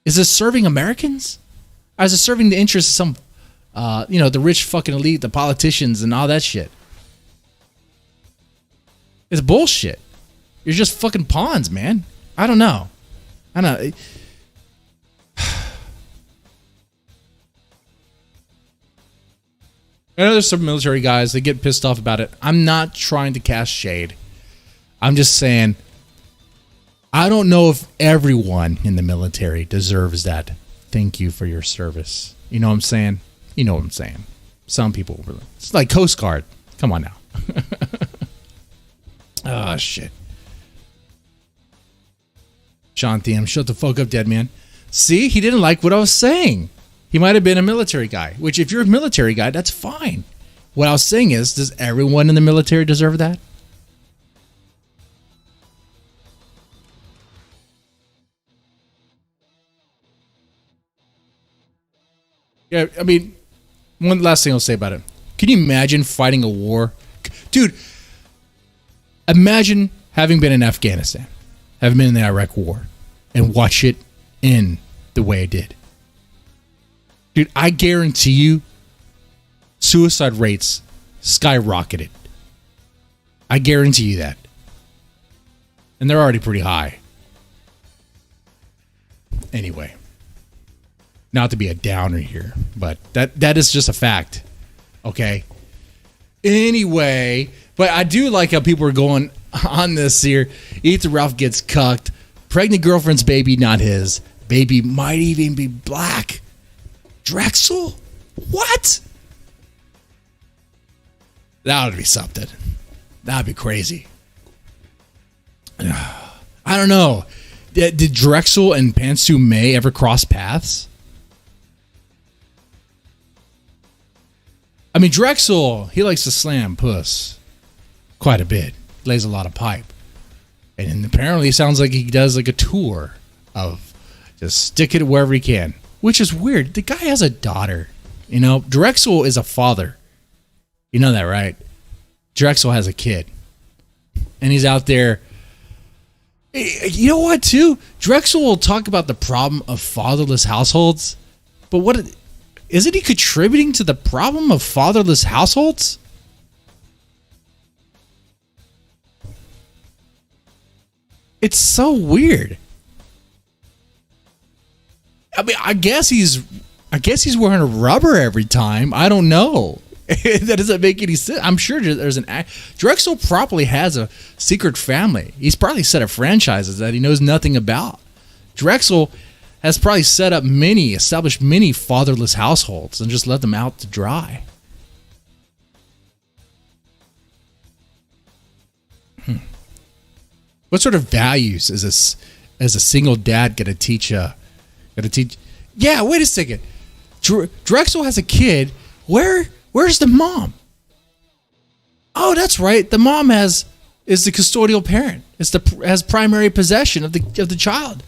Is it serving Americans? Or is it serving the interests of some, the rich fucking elite, the politicians and all that shit? It's bullshit. You're just fucking pawns, man. I don't know. I know there's some military guys that get pissed off about it. I'm not trying to cast shade. I'm just saying, I don't know if everyone in the military deserves that. Thank you for your service. You know what I'm saying? You know what I'm saying. Some people, it's like Coast Guard. Come on now. Oh, shit. Sean Thiem, shut the fuck up, dead man. See, he didn't like what I was saying. He might have been a military guy, which if you're a military guy, that's fine. What I was saying is, does everyone in the military deserve that? Yeah, I mean, one last thing I'll say about it. Can you imagine fighting a war? Dude, imagine having been in Afghanistan, having been in the Iraq war, and watch it end the way it did. Dude, I guarantee you, suicide rates skyrocketed. I guarantee you that. And they're already pretty high. Anyway. Not to be a downer here, but that is just a fact. Okay? Anyway, but I do like how people are going on this here. Ethan Ralph gets cucked. Pregnant girlfriend's baby, not his. Baby might even be black. Drexel? What? That would be something. That would be crazy. I don't know. Did Drexel and Pantsu May ever cross paths? I mean, Drexel, he likes to slam puss quite a bit. He lays a lot of pipe. And apparently it sounds like he does like a tour of just stick it wherever he can. Which is weird. The guy has a daughter. Drexel is a father. You know that, right? Drexel has a kid. And he's out there You know what, too? Drexel will talk about the problem of fatherless households, but isn't he contributing to the problem of fatherless households? It's so weird. I mean, I guess he's wearing a rubber every time. I don't know. That doesn't make any sense. I'm sure there's Drexel probably has a secret family. He's probably set up franchises that he knows nothing about. Drexel has probably established many fatherless households and just let them out to dry. What sort of values is a single dad gonna teach? Yeah, wait a second. Drexel has a kid. Where's the mom? Oh, that's right. The mom is the custodial parent. Has primary possession of the child.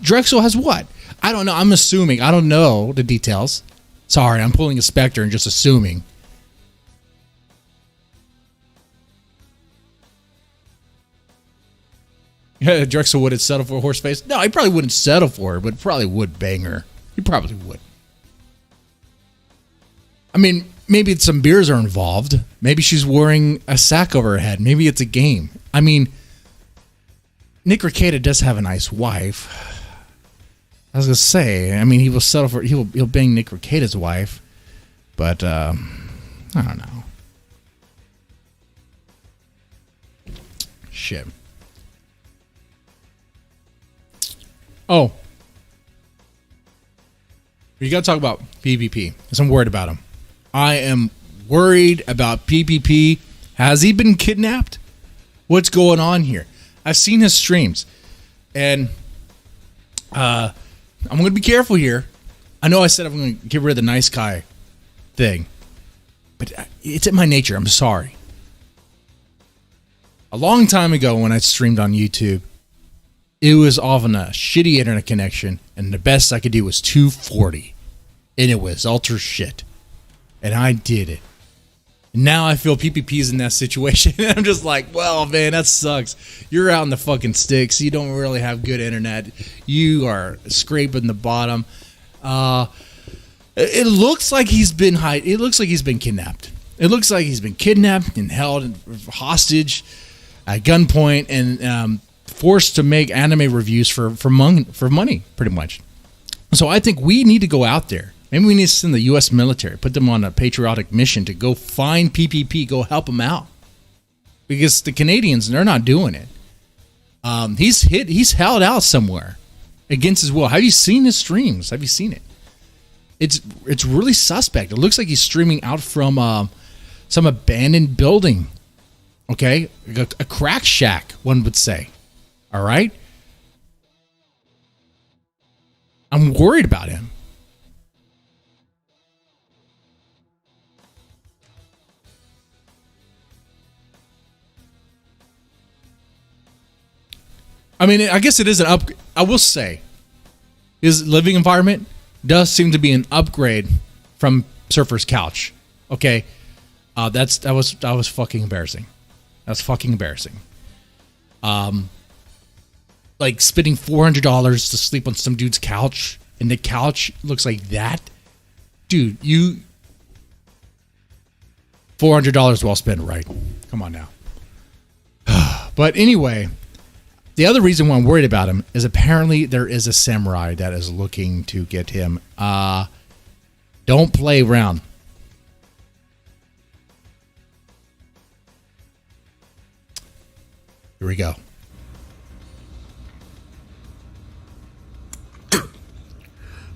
Drexel has what? I don't know. I'm assuming. I don't know the details. Sorry, I'm pulling a Spectre and just assuming. Drexel wouldn't settle for a horse face. No, he probably wouldn't settle for her, but probably would bang her. He probably would. I mean, maybe some beers are involved. Maybe she's wearing a sack over her head. Maybe it's a game. I mean, Nick Rekieta does have a nice wife. I was gonna say, I mean, he'll bang Nick Rekieta's wife, but I don't know. Shit. Oh, you gotta talk about PvP, because I'm worried about him. I am worried about PvP. Has he been kidnapped? What's going on here? I've seen his streams, and I'm going to be careful here. I know I said I'm going to get rid of the nice guy thing, but it's in my nature. I'm sorry. A long time ago when I streamed on YouTube, it was off on a shitty internet connection, and the best I could do was 240, and it was ultra shit. And I did it. And now I feel PPP's in that situation. And I'm just like, well, man, that sucks. You're out in the fucking sticks. You don't really have good internet. You are scraping the bottom. It looks like he's been It looks like he's been kidnapped. It looks like he's been kidnapped and held hostage at gunpoint and forced to make anime reviews for money, pretty much. So I think we need to go out there. Maybe we need to send the U.S. military, put them on a patriotic mission to go find PPP, go help them out. Because the Canadians, they're not doing it. He's held out somewhere against his will. Have you seen his streams? Have you seen it? It's really suspect. It looks like he's streaming out from some abandoned building. Okay? A crack shack, one would say. All right? I'm worried about him. I mean, I guess it is an upgrade. I will say, his living environment does seem to be an upgrade from Surfer's couch. Okay, that was fucking embarrassing. That's fucking embarrassing. Like spending $400 to sleep on some dude's couch, and the couch looks like that, dude. $400 well spent, right? Come on now. But anyway. The other reason why I'm worried about him is apparently there is a samurai that is looking to get him. Don't play around. Here we go.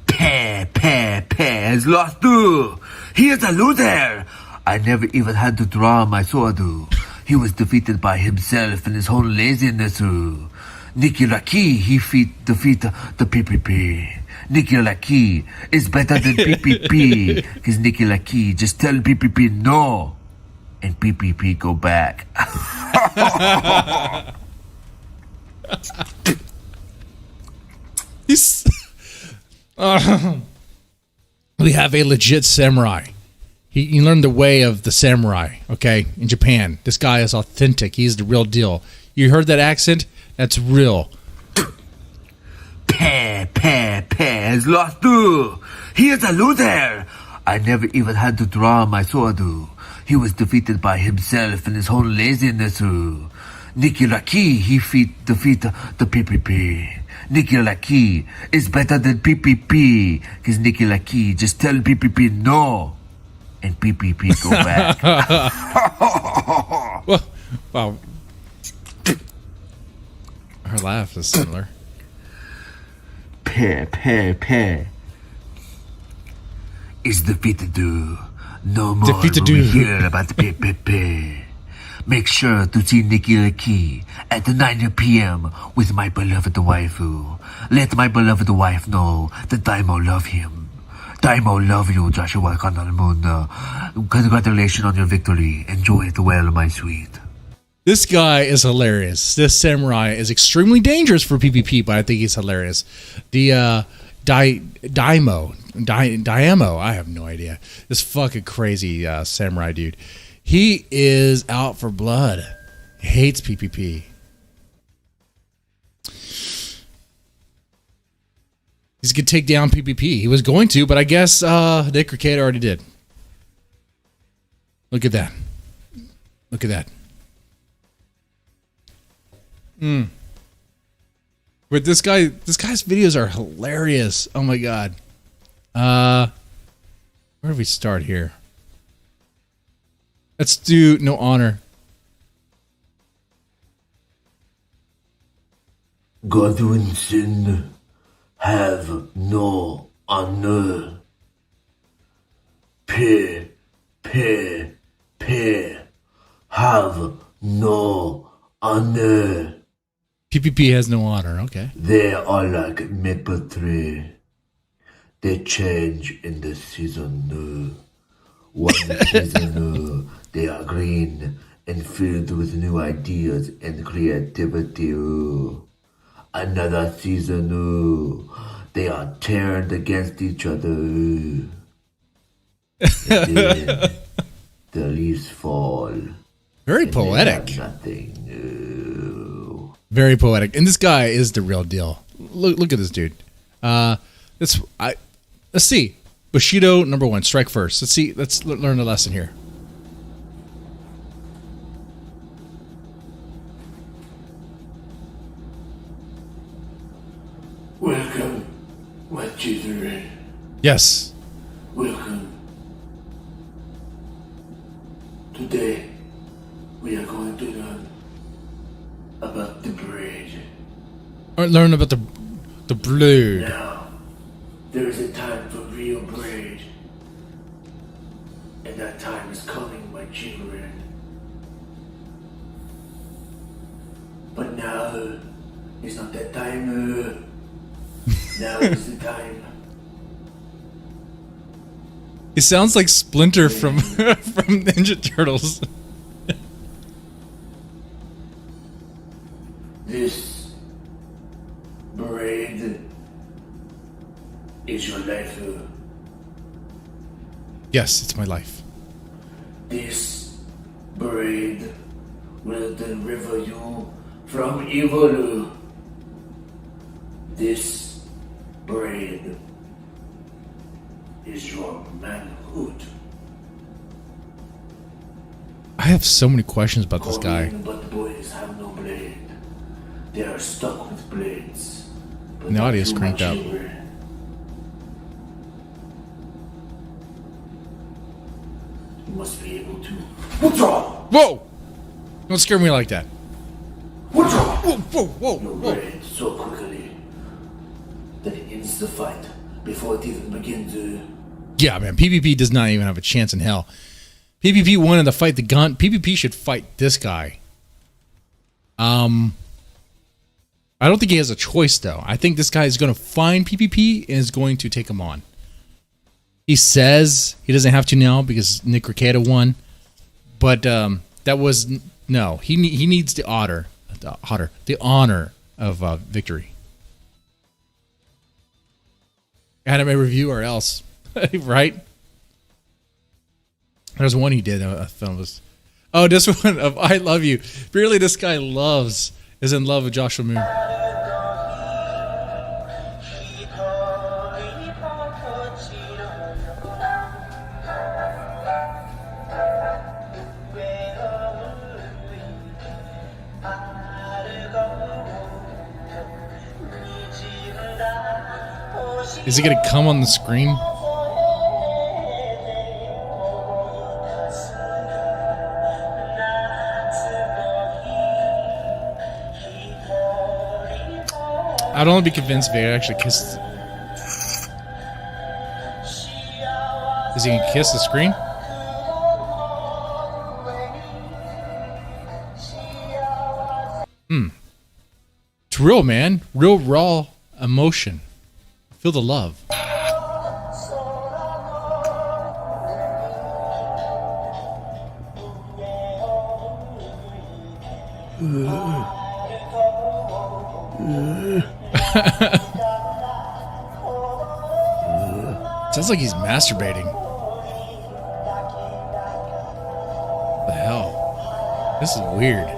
Peh has lost too. He is a loser. I never even had to draw my sword. He was defeated by himself and his own laziness. Nicky Raki, he defeat the PPP. Nicky Raki is better than PPP because Nicky Raki just tell PPP no, and PPP go back. We have a legit samurai. He learned the way of the samurai, okay, in Japan. This guy is authentic. He's the real deal. You heard that accent? That's real. Pe has lost too. He is a loser. I never even had to draw my sword. He was defeated by himself and his own laziness. Nicky Raki, he defeat the PPP. Nicky Raki is better than PPP, because Nicky Raki just tell PPP no, and PPP go back. Wow. Her laugh is similar. Pe is defeated. No more Defeated. will we hear about PPP. Make sure to see Nicky Raki at 9 p.m. with my beloved waifu. Let my beloved wife know that Daimo love him. Daimo love you, Joshua Kanalmunda. Congratulations on your victory. Enjoy it well, my sweet. This guy is hilarious. This samurai is extremely dangerous for PvP, but I think he's hilarious. The Daimo, I have no idea. This fucking crazy samurai dude. He is out for blood. He hates PvP. He's going to take down PvP. He was going to, but I guess Nick Ricada already did. Look at that. Look at that. But this guy's videos are hilarious. Oh my god. Where do we start here? Let's do no honor. Godwinson have no honor. Pe have no honor. PvP has no honor. Okay. They are like maple tree. They change in the season. One season they are green and filled with new ideas and creativity. Another season they are turned against each other. And then the leaves fall. Very poetic. Nothing. Very poetic. And this guy is the real deal. Look at this dude. Let's see. Bushido #1, strike first. Let's see. Let's learn a lesson here. Welcome, my children. Yes. Welcome. Today, we are going to learn about the braid. Or learn about the blade. Now, there is a time for real braid. And that time is coming, my children. But now is not that time. Now is the time. He sounds like Splinter from Ninja Turtles. This braid is your life. Yes, it's my life. This braid will deliver you from evil. This braid is your manhood. I have so many questions about this guy. But the boys have no blade. They are stuck with blades. But And the audio's you, cranked my up. children, you must be able to withdraw. Whoa! Don't scare me like that. Withdraw. Whoa! Your braid so quickly that it ends the fight before it even begins. Yeah, man. PvP does not even have a chance in hell. PvP wanted to fight the gun. PvP should fight this guy. I don't think he has a choice, though. I think this guy is going to find PvP and is going to take him on. He says he doesn't have to now because Nick Ricada won. But that was... No, he needs the honor of victory. Anime review or else. Right? There's one he did. I found this. Oh, this one of I Love You. Really, this guy loves is in love with Joshua Moon. Is he gonna come on the screen? I'd only be convinced if he actually kisses. Is he gonna kiss the screen? It's real, man. Real raw emotion. Feel the love. Sounds like he's masturbating. What the hell? This is weird.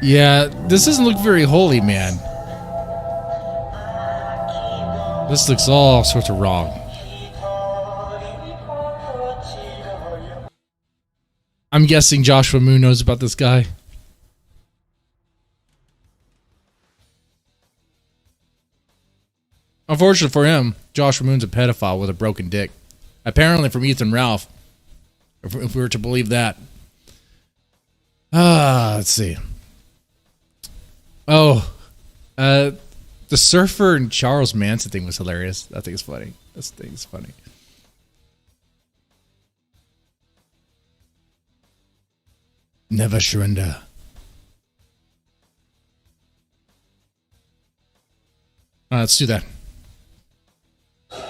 Yeah, this doesn't look very holy, man. This looks all sorts of wrong. I'm guessing Joshua Moon knows about this guy. Unfortunately for him, Joshua Moon's a pedophile with a broken dick. Apparently from Ethan Ralph. If we were to believe that. Let's see. Oh, the surfer and Charles Manson thing was hilarious. That thing is funny. This thing is funny. Never surrender. Let's do that.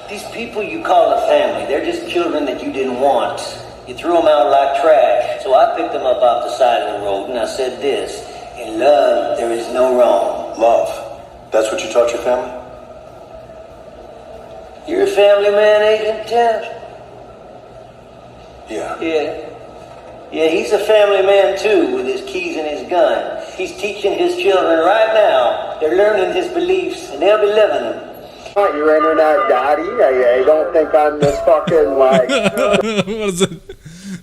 These people you call a family, they're just children that you didn't want. You threw them out like trash. So I picked them up off the side of the road and I said this: in love, there is no wrong. Love? That's what you taught your family? You're a family man, Agent Tim? Yeah. Yeah, he's a family man too, with his keys and his gun. He's teaching his children right now. They're learning his beliefs and they'll be living them. Your internet daddy? I don't think I'm this fucking like. What is it?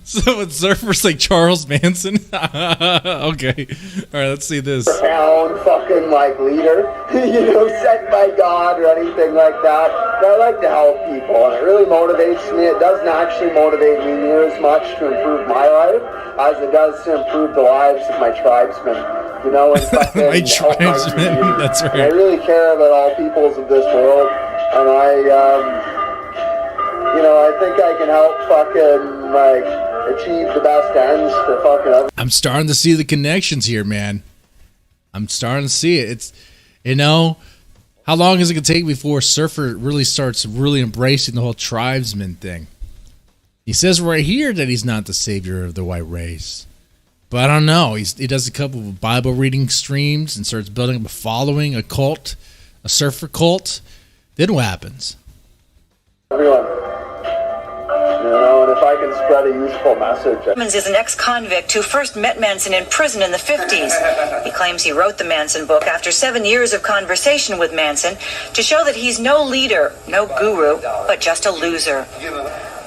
So it's surfers like Charles Manson? Okay. Alright, let's see this. Profound fucking like leader, sent by God or anything like that. But I like to help people and it really motivates me. It doesn't actually motivate me near as much to improve my life as it does to improve the lives of my tribesmen. And fucking my tribesmen, that's right. And I really care about all peoples of this world, and I think I can help fucking like achieve the best ends for fucking others. I'm starting to see the connections here, man. I'm starting to see it. It's, how long is it going to take before Surfer really starts really embracing the whole tribesman thing? He says right here that he's not the savior of the white race. But I don't know. He does a couple of Bible reading streams and starts building up a following, a cult, a surfer cult. Then what happens? Everyone. And if I can spread a useful message. Simmons is an ex-convict who first met Manson in prison in the 50s. He claims he wrote the Manson book after 7 years of conversation with Manson to show that he's no leader, no guru, but just a loser.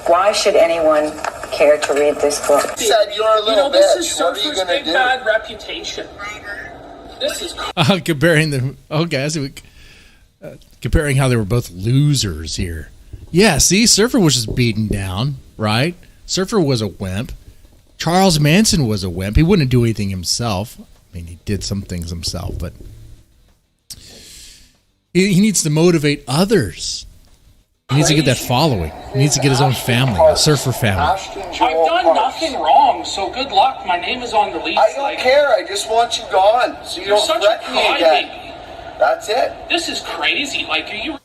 Why should anyone care to read this book? Said you're a little this bitch. is What are you Surfer's gonna big do? bad reputation. This is Comparing them. Okay, I see. Comparing how they were both losers here. Yeah, see, Surfer was just beaten down, right? Surfer was a wimp. Charles Manson was a wimp. He wouldn't do anything himself. I mean, he did some things himself, but he needs to motivate others. He needs to get that following. He needs to get his own family, a surfer family. I've done nothing wrong, so good luck. My name is on the lease. I don't care. I just want you gone, so you You're don't such a threaten me again. crybaby. That's it. This is crazy. Like, are you?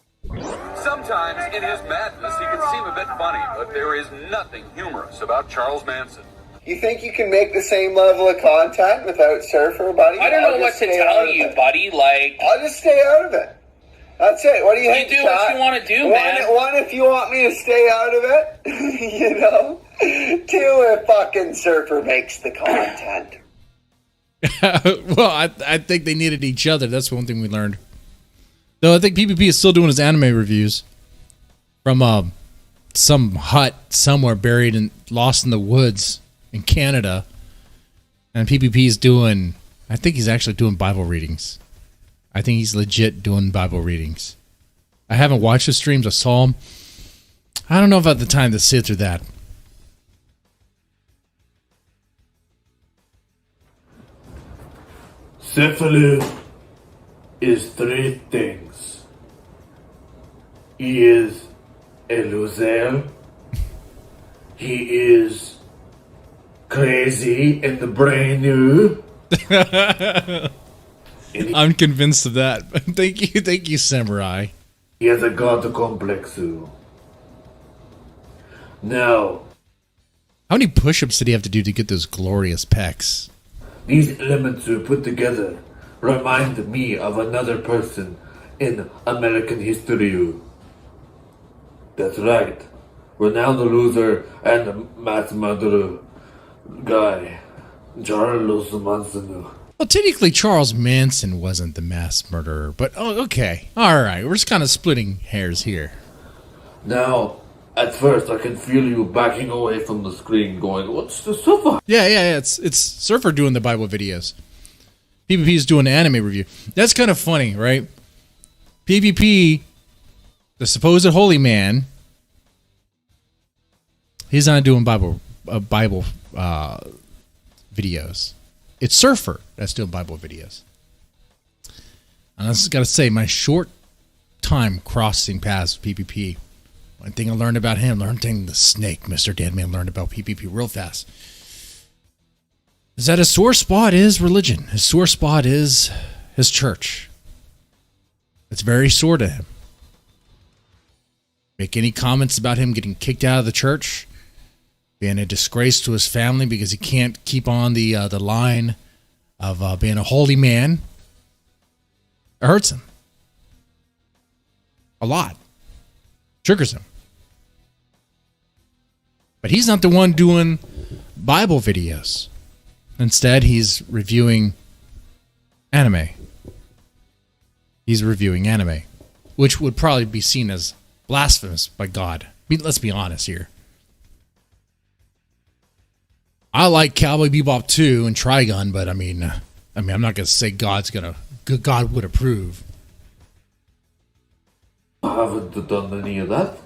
Sometimes Sometimes, in his madness, he can seem a bit funny, but there is nothing humorous about Charles Manson. You think you can make the same level of content without Surfer, buddy? I don't know what to tell you, buddy. Like, I'll just stay out of it. That's it. What do you think? You do what you want to do, man. One, if you want me to stay out of it, you know. Two, if fucking Surfer makes the content. Well, I think they needed each other. That's one thing we learned. Though I think PPP is still doing his anime reviews from some hut somewhere buried and lost in the woods in Canada. And PPP is doing, I think he's actually doing Bible readings. I think he's legit doing Bible readings. I haven't watched his streams. I saw him. I don't know if I have the time to sit through that. Cefalu is three things. He is a loser. He is crazy in the brain. I'm convinced of that. Thank you, Samurai. He has a god complex. Now, how many push-ups did he have to do to get those glorious pecs? These elements put together remind me of another person in American history. That's right. Renowned loser and mass murderer guy, Charles Manson. Well, technically, Charles Manson wasn't the mass murderer, but okay. All right, we're just kind of splitting hairs here. Now, at first, I can feel you backing away from the screen going, what's the Surfer? Yeah, it's Surfer doing the Bible videos. PPP is doing an anime review. That's kind of funny, right? PPP, the supposed holy man, he's not doing Bible videos. It's Surfer that's doing Bible videos. And I just got to say, my short time crossing paths with PPP, one thing I learned about him, the snake, Mr. Deadman learned about PPP real fast, is that his sore spot is religion. His sore spot is his church. It's very sore to him. Make any comments about him getting kicked out of the church, being a disgrace to his family because he can't keep on the line of being a holy man, it hurts him a lot. Triggers him. But he's not the one doing Bible videos. Instead, he's reviewing anime. He's reviewing anime, which would probably be seen as blasphemous by God. I mean, let's be honest here. I like Cowboy Bebop 2 and Trigun, but I mean, I'm not gonna say God would approve. I haven't done any of that.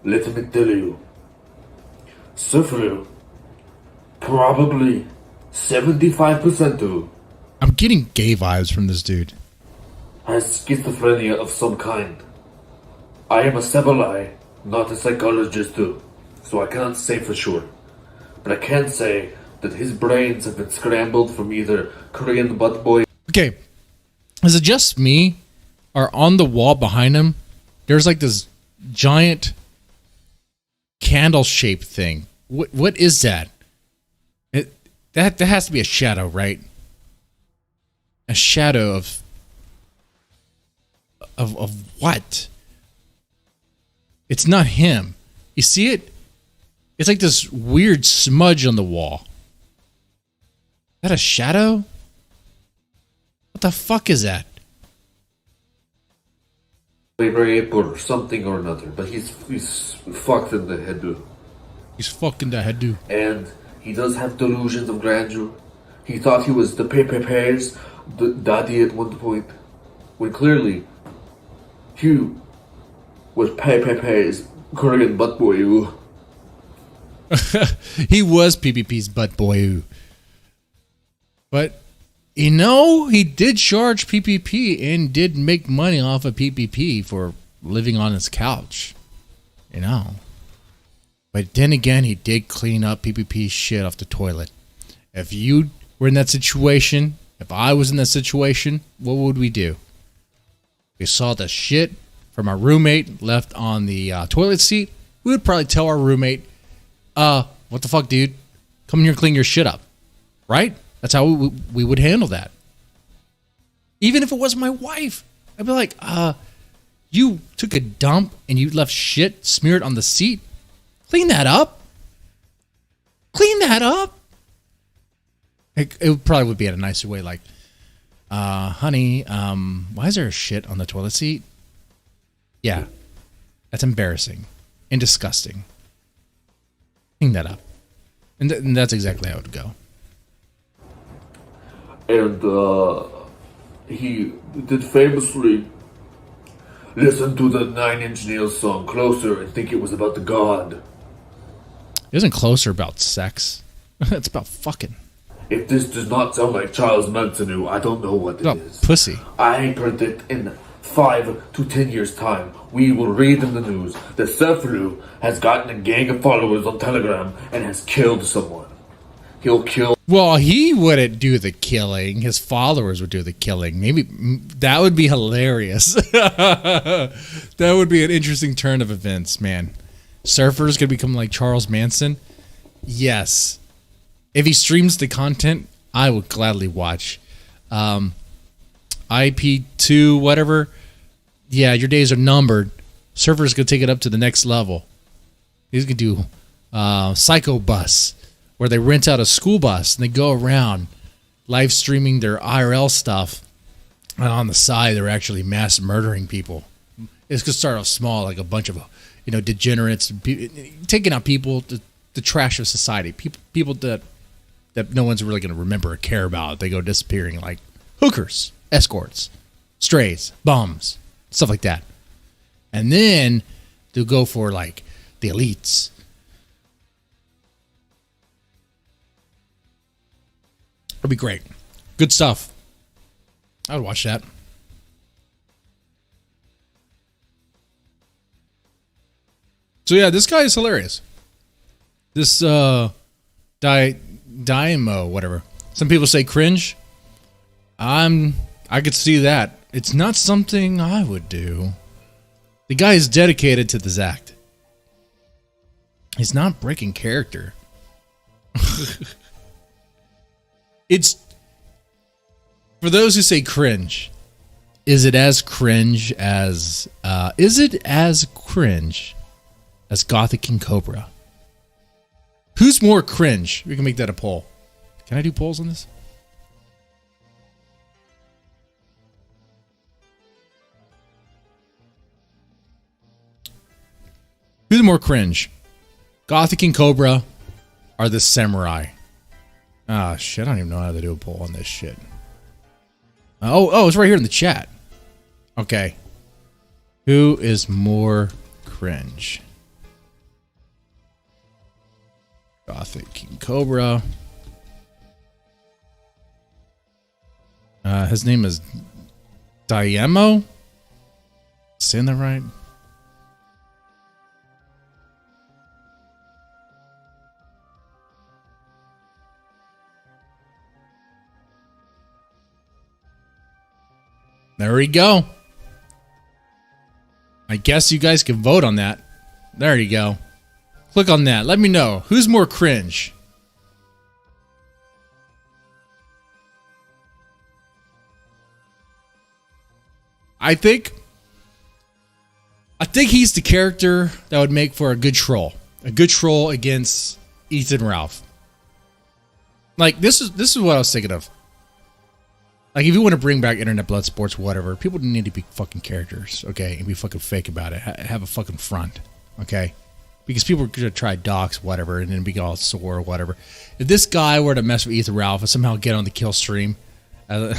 Let me tell you, Surfer, probably 75% of, I'm getting gay vibes from this dude. has schizophrenia of some kind. I am a samurai, not a psychologist too, so I cannot say for sure. But I can say that his brains have been scrambled from either Korean butt boy. Okay, is it just me, or on the wall behind him, there's like this giant candle-shaped thing? What is that? That has to be a shadow, right? A shadow of what? It's not him. You see it? It's like this weird smudge on the wall. Is that a shadow? What the fuck is that? Rape or something or another, but he's fucked in the head, dude. He's fucking the head, dude. And he does have delusions of grandeur. He thought he was the Pepe's daddy at one point, when clearly Hugh was Pepe's Korean butt boy. He was PPP's butt boy. But, you know, he did charge PPP and did make money off of PPP for living on his couch. You know. But then again, he did clean up PPP's shit off the toilet. If you were in that situation If I was in that situation, what would we do? We saw the shit from our roommate left on the toilet seat. We would probably tell our roommate, what the fuck, dude? Come in here and clean your shit up. Right? That's how we would handle that. Even if it wasn't my wife. I'd be like, you took a dump and you left shit smeared on the seat? Clean that up. Clean that up. It probably would be in a nicer way, like, honey, why is there shit on the toilet seat? Yeah, that's embarrassing and disgusting. Clean that up. And that's exactly how it would go. And he did famously listen to the 9 Inch Nails song Closer and think it was about the God. It isn't Closer about sex. It's about fucking. If this does not sound like Charles Manson, I don't know what it is. Pussy. I predict in 5 to 10 years' time, we will read in the news that Sefru has gotten a gang of followers on Telegram and has killed someone. He'll kill. Well, he wouldn't do the killing. His followers would do the killing. Maybe that would be hilarious. That would be an interesting turn of events, man. Surfer's gonna become like Charles Manson. Yes. If he streams the content, I would gladly watch. IP2, whatever. Yeah, your days are numbered. Surfer's gonna take it up to the next level. He's gonna do Psycho Bus, where they rent out a school bus and they go around live streaming their IRL stuff, and on the side they're actually mass murdering people. It's gonna start off small, like a bunch of degenerates, taking out people, the trash of society, people that no one's really gonna remember or care about. They go disappearing, like hookers, escorts, strays, bums, stuff like that. And then they'll go for like the elites. It'll be great. Good stuff. I would watch that. So yeah, this guy is hilarious. This Daimo, whatever. Some people say cringe. I could see that. It's not something I would do. The guy is dedicated to this act. He's not breaking character. It's for those who say cringe. Is it as cringe as Gothic King Cobra? Who's more cringe? We can make that a poll. Can I do polls on this? Who's more cringe? Gothic King Cobra or the Samurai? Ah, shit. I don't even know how to do a poll on this shit. Oh, it's right here in the chat. Okay. Who is more cringe? Gothic King Cobra. His name is Daimo. Saying that right? There we go. I guess you guys can vote on that. There you go. Click on that. Let me know. Who's more cringe? I think he's the character that would make for a good troll. A good troll against Ethan Ralph. Like, this is what I was thinking of. Like, if you want to bring back internet blood sports, whatever, people need to be fucking characters, okay? And be fucking fake about it. Have a fucking front, okay? Because people are going to try docs, whatever, and then be all sore or whatever. If this guy were to mess with Ethan Ralph and somehow get on the kill stream, it'd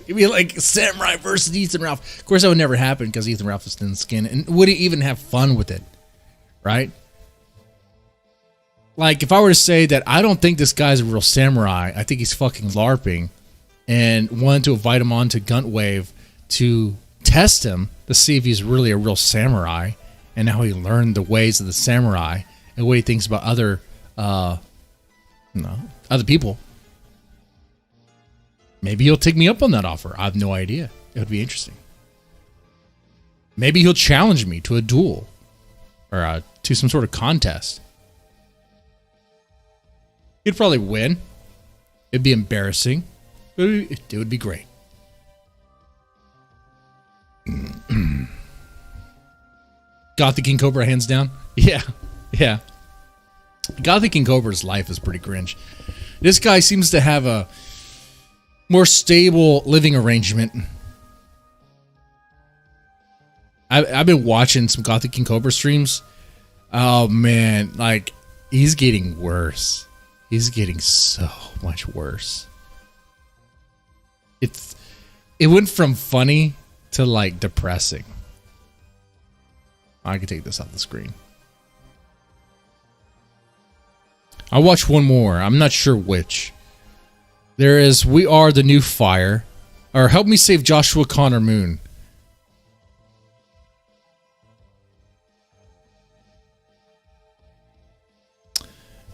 be like Samurai versus Ethan Ralph. Of course, that would never happen because Ethan Ralph is thin skin and wouldn't even have fun with it, right? Like, if I were to say that I don't think this guy's a real samurai, I think he's fucking LARPing, and wanted to invite him on to GUNTWAVE to test him to see if he's really a real samurai and how he learned the ways of the samurai and what he thinks about other people. Maybe he'll take me up on that offer. I have no idea. It would be interesting. Maybe he'll challenge me to a duel or to some sort of contest. He'd probably win. It'd be embarrassing, but it would be great. Gothic King Cobra, hands down. Yeah. Gothic King Cobra's life is pretty cringe. This guy seems to have a more stable living arrangement. I've been watching some Gothic King Cobra streams. Oh man, like he's getting worse. He's getting so much worse. It went from funny to like depressing. I can take this off the screen. I'll watch one more. I'm not sure which. There is We Are the New Fire, or Help Me Save Joshua Connor Moon.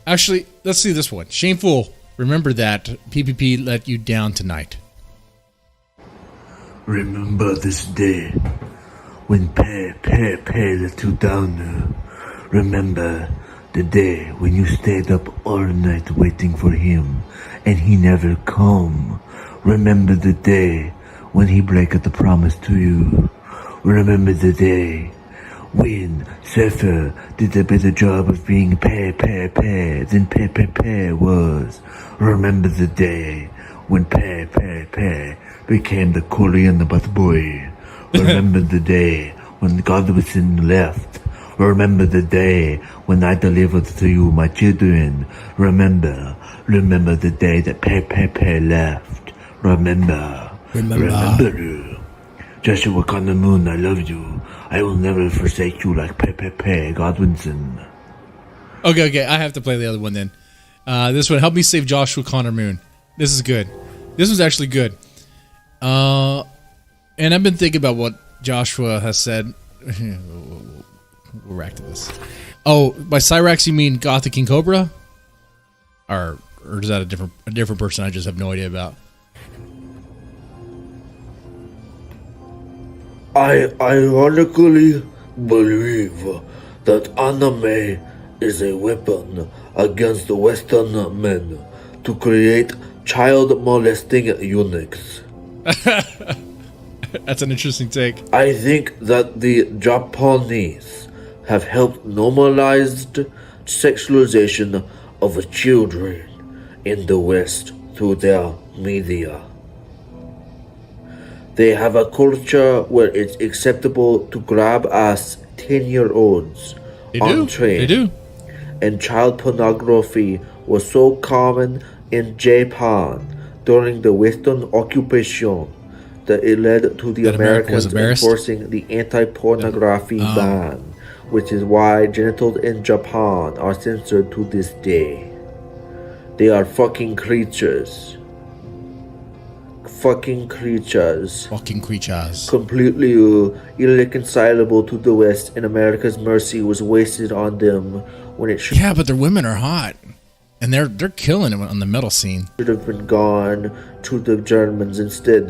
Actually, let's see this one. Shameful. Remember that PPP let you down tonight. Remember this day when Pe let you down. Remember the day when you stayed up all night waiting for him and he never come. Remember the day when he break the promise to you. Remember the day when Sefer did a better job of being Pe than Pe was. Remember the day when Pe became the Korean butt boy. Remember the day when Godwinson left. Remember the day when I delivered to you my children. Remember the day that Pe left. Remember. Joshua Connor Moon, I love you. I will never forsake you like Pe Godwinson. Okay, I have to play the other one then. This one, Help Me Save Joshua Connor Moon. This is good. This was actually good. And I've been thinking about what Joshua has said. We'll react to this. Oh, by Cyrax you mean Gothic King Cobra? Or is that a different person I just have no idea about? I ironically believe that anime is a weapon against Western men to create child molesting eunuchs. That's an interesting take. I think that the Japanese have helped normalize sexualization of children in the West through their media. They have a culture where it's acceptable to grab ass 10-year-olds on train. They do. And child pornography was so common in Japan during the Western occupation that it led to the Americans enforcing the anti-pornography ban, which is why genitals in Japan are censored to this day. They are fucking creatures. Fucking creatures. Completely irreconcilable to the West, and America's mercy was wasted on them when it should. Yeah, but their women are hot, and they're killing it on the metal scene. Should have been gone to the Germans instead.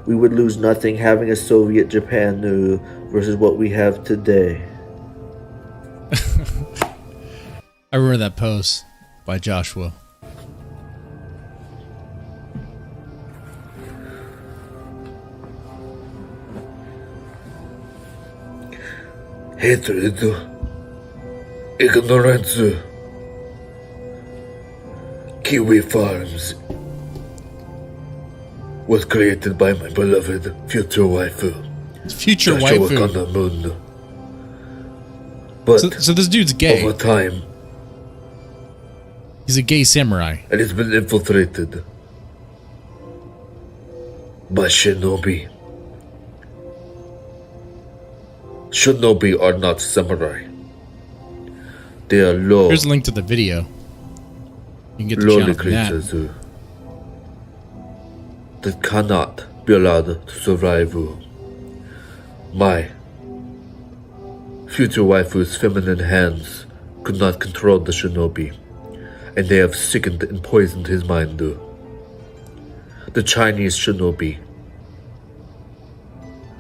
We would lose nothing having a Soviet Japan versus what we have today. I remember that post by Joshua. Hatred, ignorance, Kiwi Farms was created by my beloved future waifu. Future Joshua waifu. Connor Moon. But so this dude's gay. Over time, he's a gay samurai. And it's been infiltrated by shinobi. Shinobi are not samurai. They are low. Here's a link to the video. You can get the channel from that. That cannot be allowed to survive. My future waifu's feminine hands could not control the shinobi, and they have sickened and poisoned his mind. the Chinese shinobi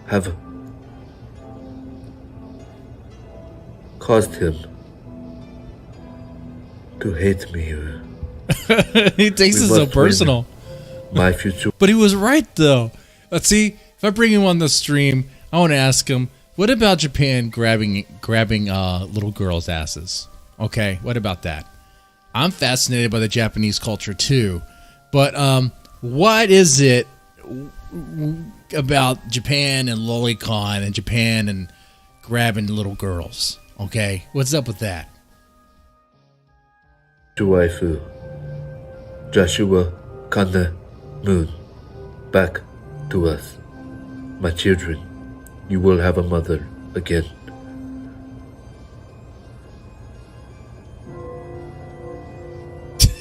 have caused him to hate me. He takes it so personal. My future. But he was right, though. Let's see. If I bring him on the stream, I want to ask him, what about Japan grabbing little girls' asses? Okay, what about that? I'm fascinated by the Japanese culture, too. But what is it about Japan and lolicon and Japan and grabbing little girls? Okay, what's up with that? Waifu, Joshua, Kana, Moon, back to us. My children, you will have a mother again.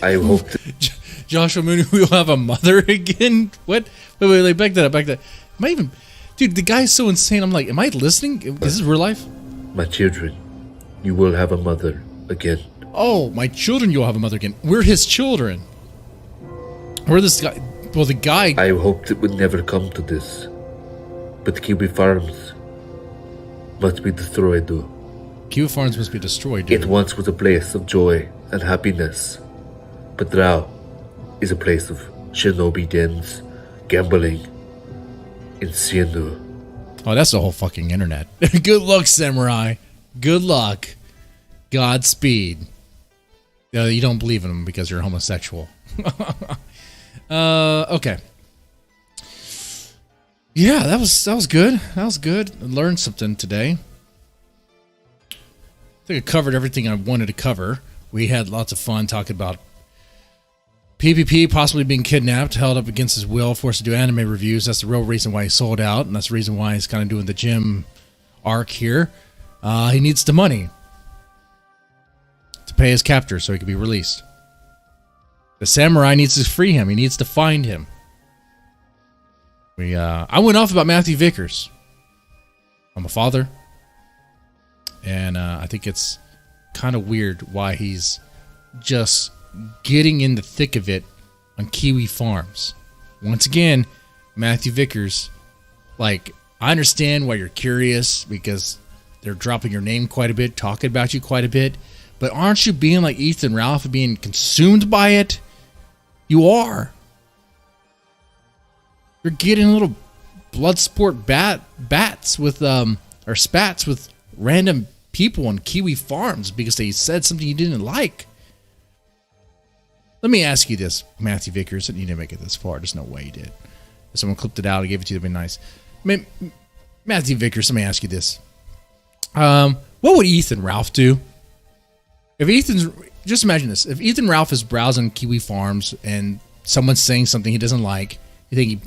I hope that Joshua Mooney will have a mother again? What? Wait, back that up. Am I even... Dude, the guy's so insane. I'm like, am I listening? Is this real life? My children, you will have a mother again. Oh, my children, you'll have a mother again. We're his children. We're this guy... Well, the guy... I hoped it would never come to this. But Kiwi Farms must be destroyed, though. Kiwi Farms must be destroyed, dude. It once was a place of joy and happiness. But now is a place of shinobi dens, gambling, incendio. Oh, that's the whole fucking internet. Good luck, samurai. Good luck. Godspeed. You don't believe in them because you're homosexual. Okay. Yeah, that was good. That was good. I learned something today. I think I covered everything I wanted to cover. We had lots of fun talking about PvP possibly being kidnapped, held up against his will, forced to do anime reviews. That's the real reason why he sold out, and that's the reason why he's kind of doing the gym arc here. He needs the money to pay his captors so he can be released. The samurai needs to free him. He needs to find him. I went off about Matthew Vickers. I'm a father, and I think it's kind of weird why he's just getting in the thick of it on Kiwi Farms. Once again, Matthew Vickers, like, I understand why you're curious because they're dropping your name quite a bit, talking about you quite a bit, but aren't you being like Ethan Ralph and being consumed by it? You are. You're getting little blood sport bats with or spats with random people on Kiwi Farms because they said something you didn't like. Let me ask you this, Matthew Vickers, and you didn't make it this far. There's no way you did. If someone clipped it out and gave it to you, that'd be nice. Matthew Vickers, let me ask you this. What would Ethan Ralph do? Just imagine this. If Ethan Ralph is browsing Kiwi Farms and someone's saying something he doesn't like, you think he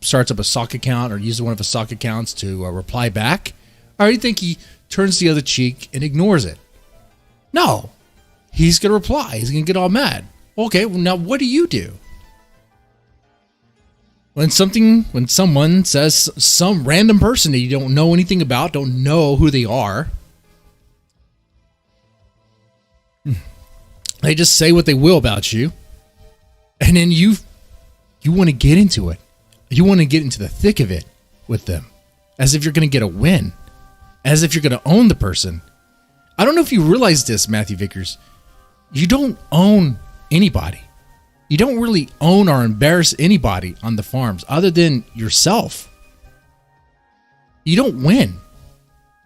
starts up a sock account or uses one of his sock accounts to reply back? Or you think he turns the other cheek and ignores it? No. He's going to reply. He's going to get all mad. Okay, well, now what do you do? When someone says, some random person that you don't know anything about, don't know who they are, they just say what they will about you, and then you want to get into it. You want to get into the thick of it with them, as if you're going to get a win, as if you're going to own the person. I don't know if you realize this, Matthew Vickers. You don't own anybody. You don't really own or embarrass anybody on the farms other than yourself. You don't win.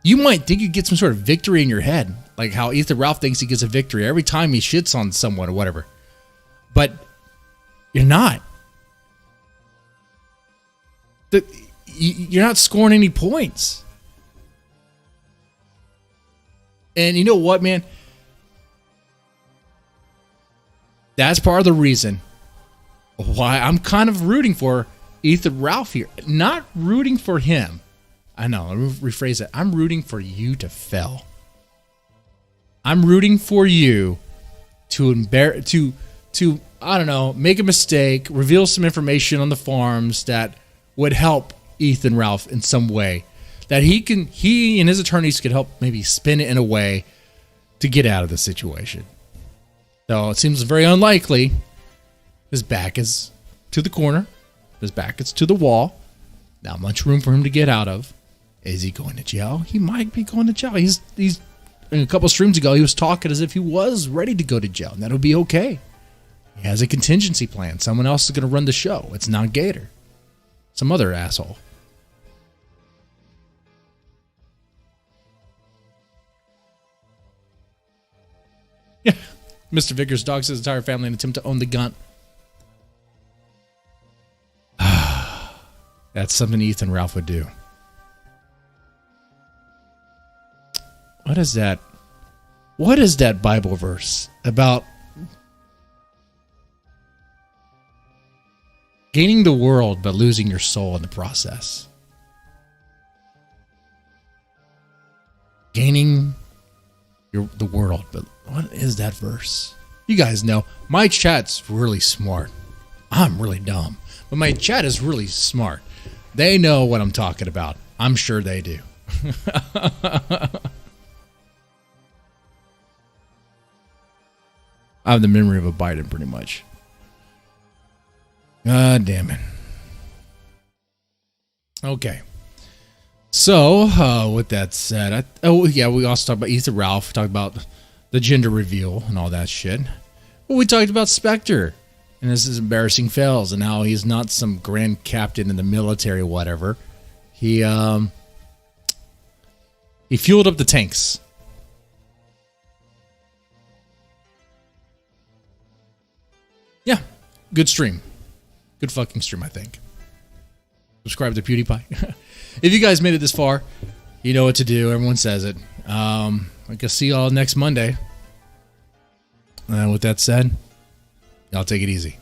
You might think you get some sort of victory in your head, like how Ethan Ralph thinks he gets a victory every time he shits on someone or whatever. But you're not. You're not scoring any points. And you know what, man? That's part of the reason why I'm kind of rooting for Ethan Ralph here. Not rooting for him. I know, let me rephrase it. I'm rooting for you to fail. I'm rooting for you to I don't know, make a mistake, reveal some information on the farms that would help Ethan Ralph in some way. That he and his attorneys could help maybe spin it in a way to get out of the situation. Though it seems very unlikely. His back is to the corner. His back is to the wall. Not much room for him to get out of. Is he going to jail? He might be going to jail. He's a couple streams ago, he was talking as if he was ready to go to jail, and that'll be okay. He has a contingency plan. Someone else is going to run the show. It's not Gator. Some other asshole. Yeah. Mr. Vickers dogs his entire family in an attempt to own the gun. That's something Ethan Ralph would do. What is that? What is that Bible verse about gaining the world but losing your soul in the process? Gaining the world, but what is that verse? You guys know my chat's really smart. I'm really dumb, but my chat is really smart. They know what I'm talking about. I'm sure they do. I have the memory of a Biden, pretty much. God damn it. Okay. So, with that said, we also talked about Ethan Ralph, talked about the gender reveal and all that shit. Well, we talked about Spectre and his embarrassing fails and how he's not some grand captain in the military or whatever. He fueled up the tanks. Yeah, good stream. Good fucking stream, I think. Subscribe to PewDiePie. If you guys made it this far, you know what to do. Everyone says it. I guess see y'all next Monday. With that said, y'all take it easy.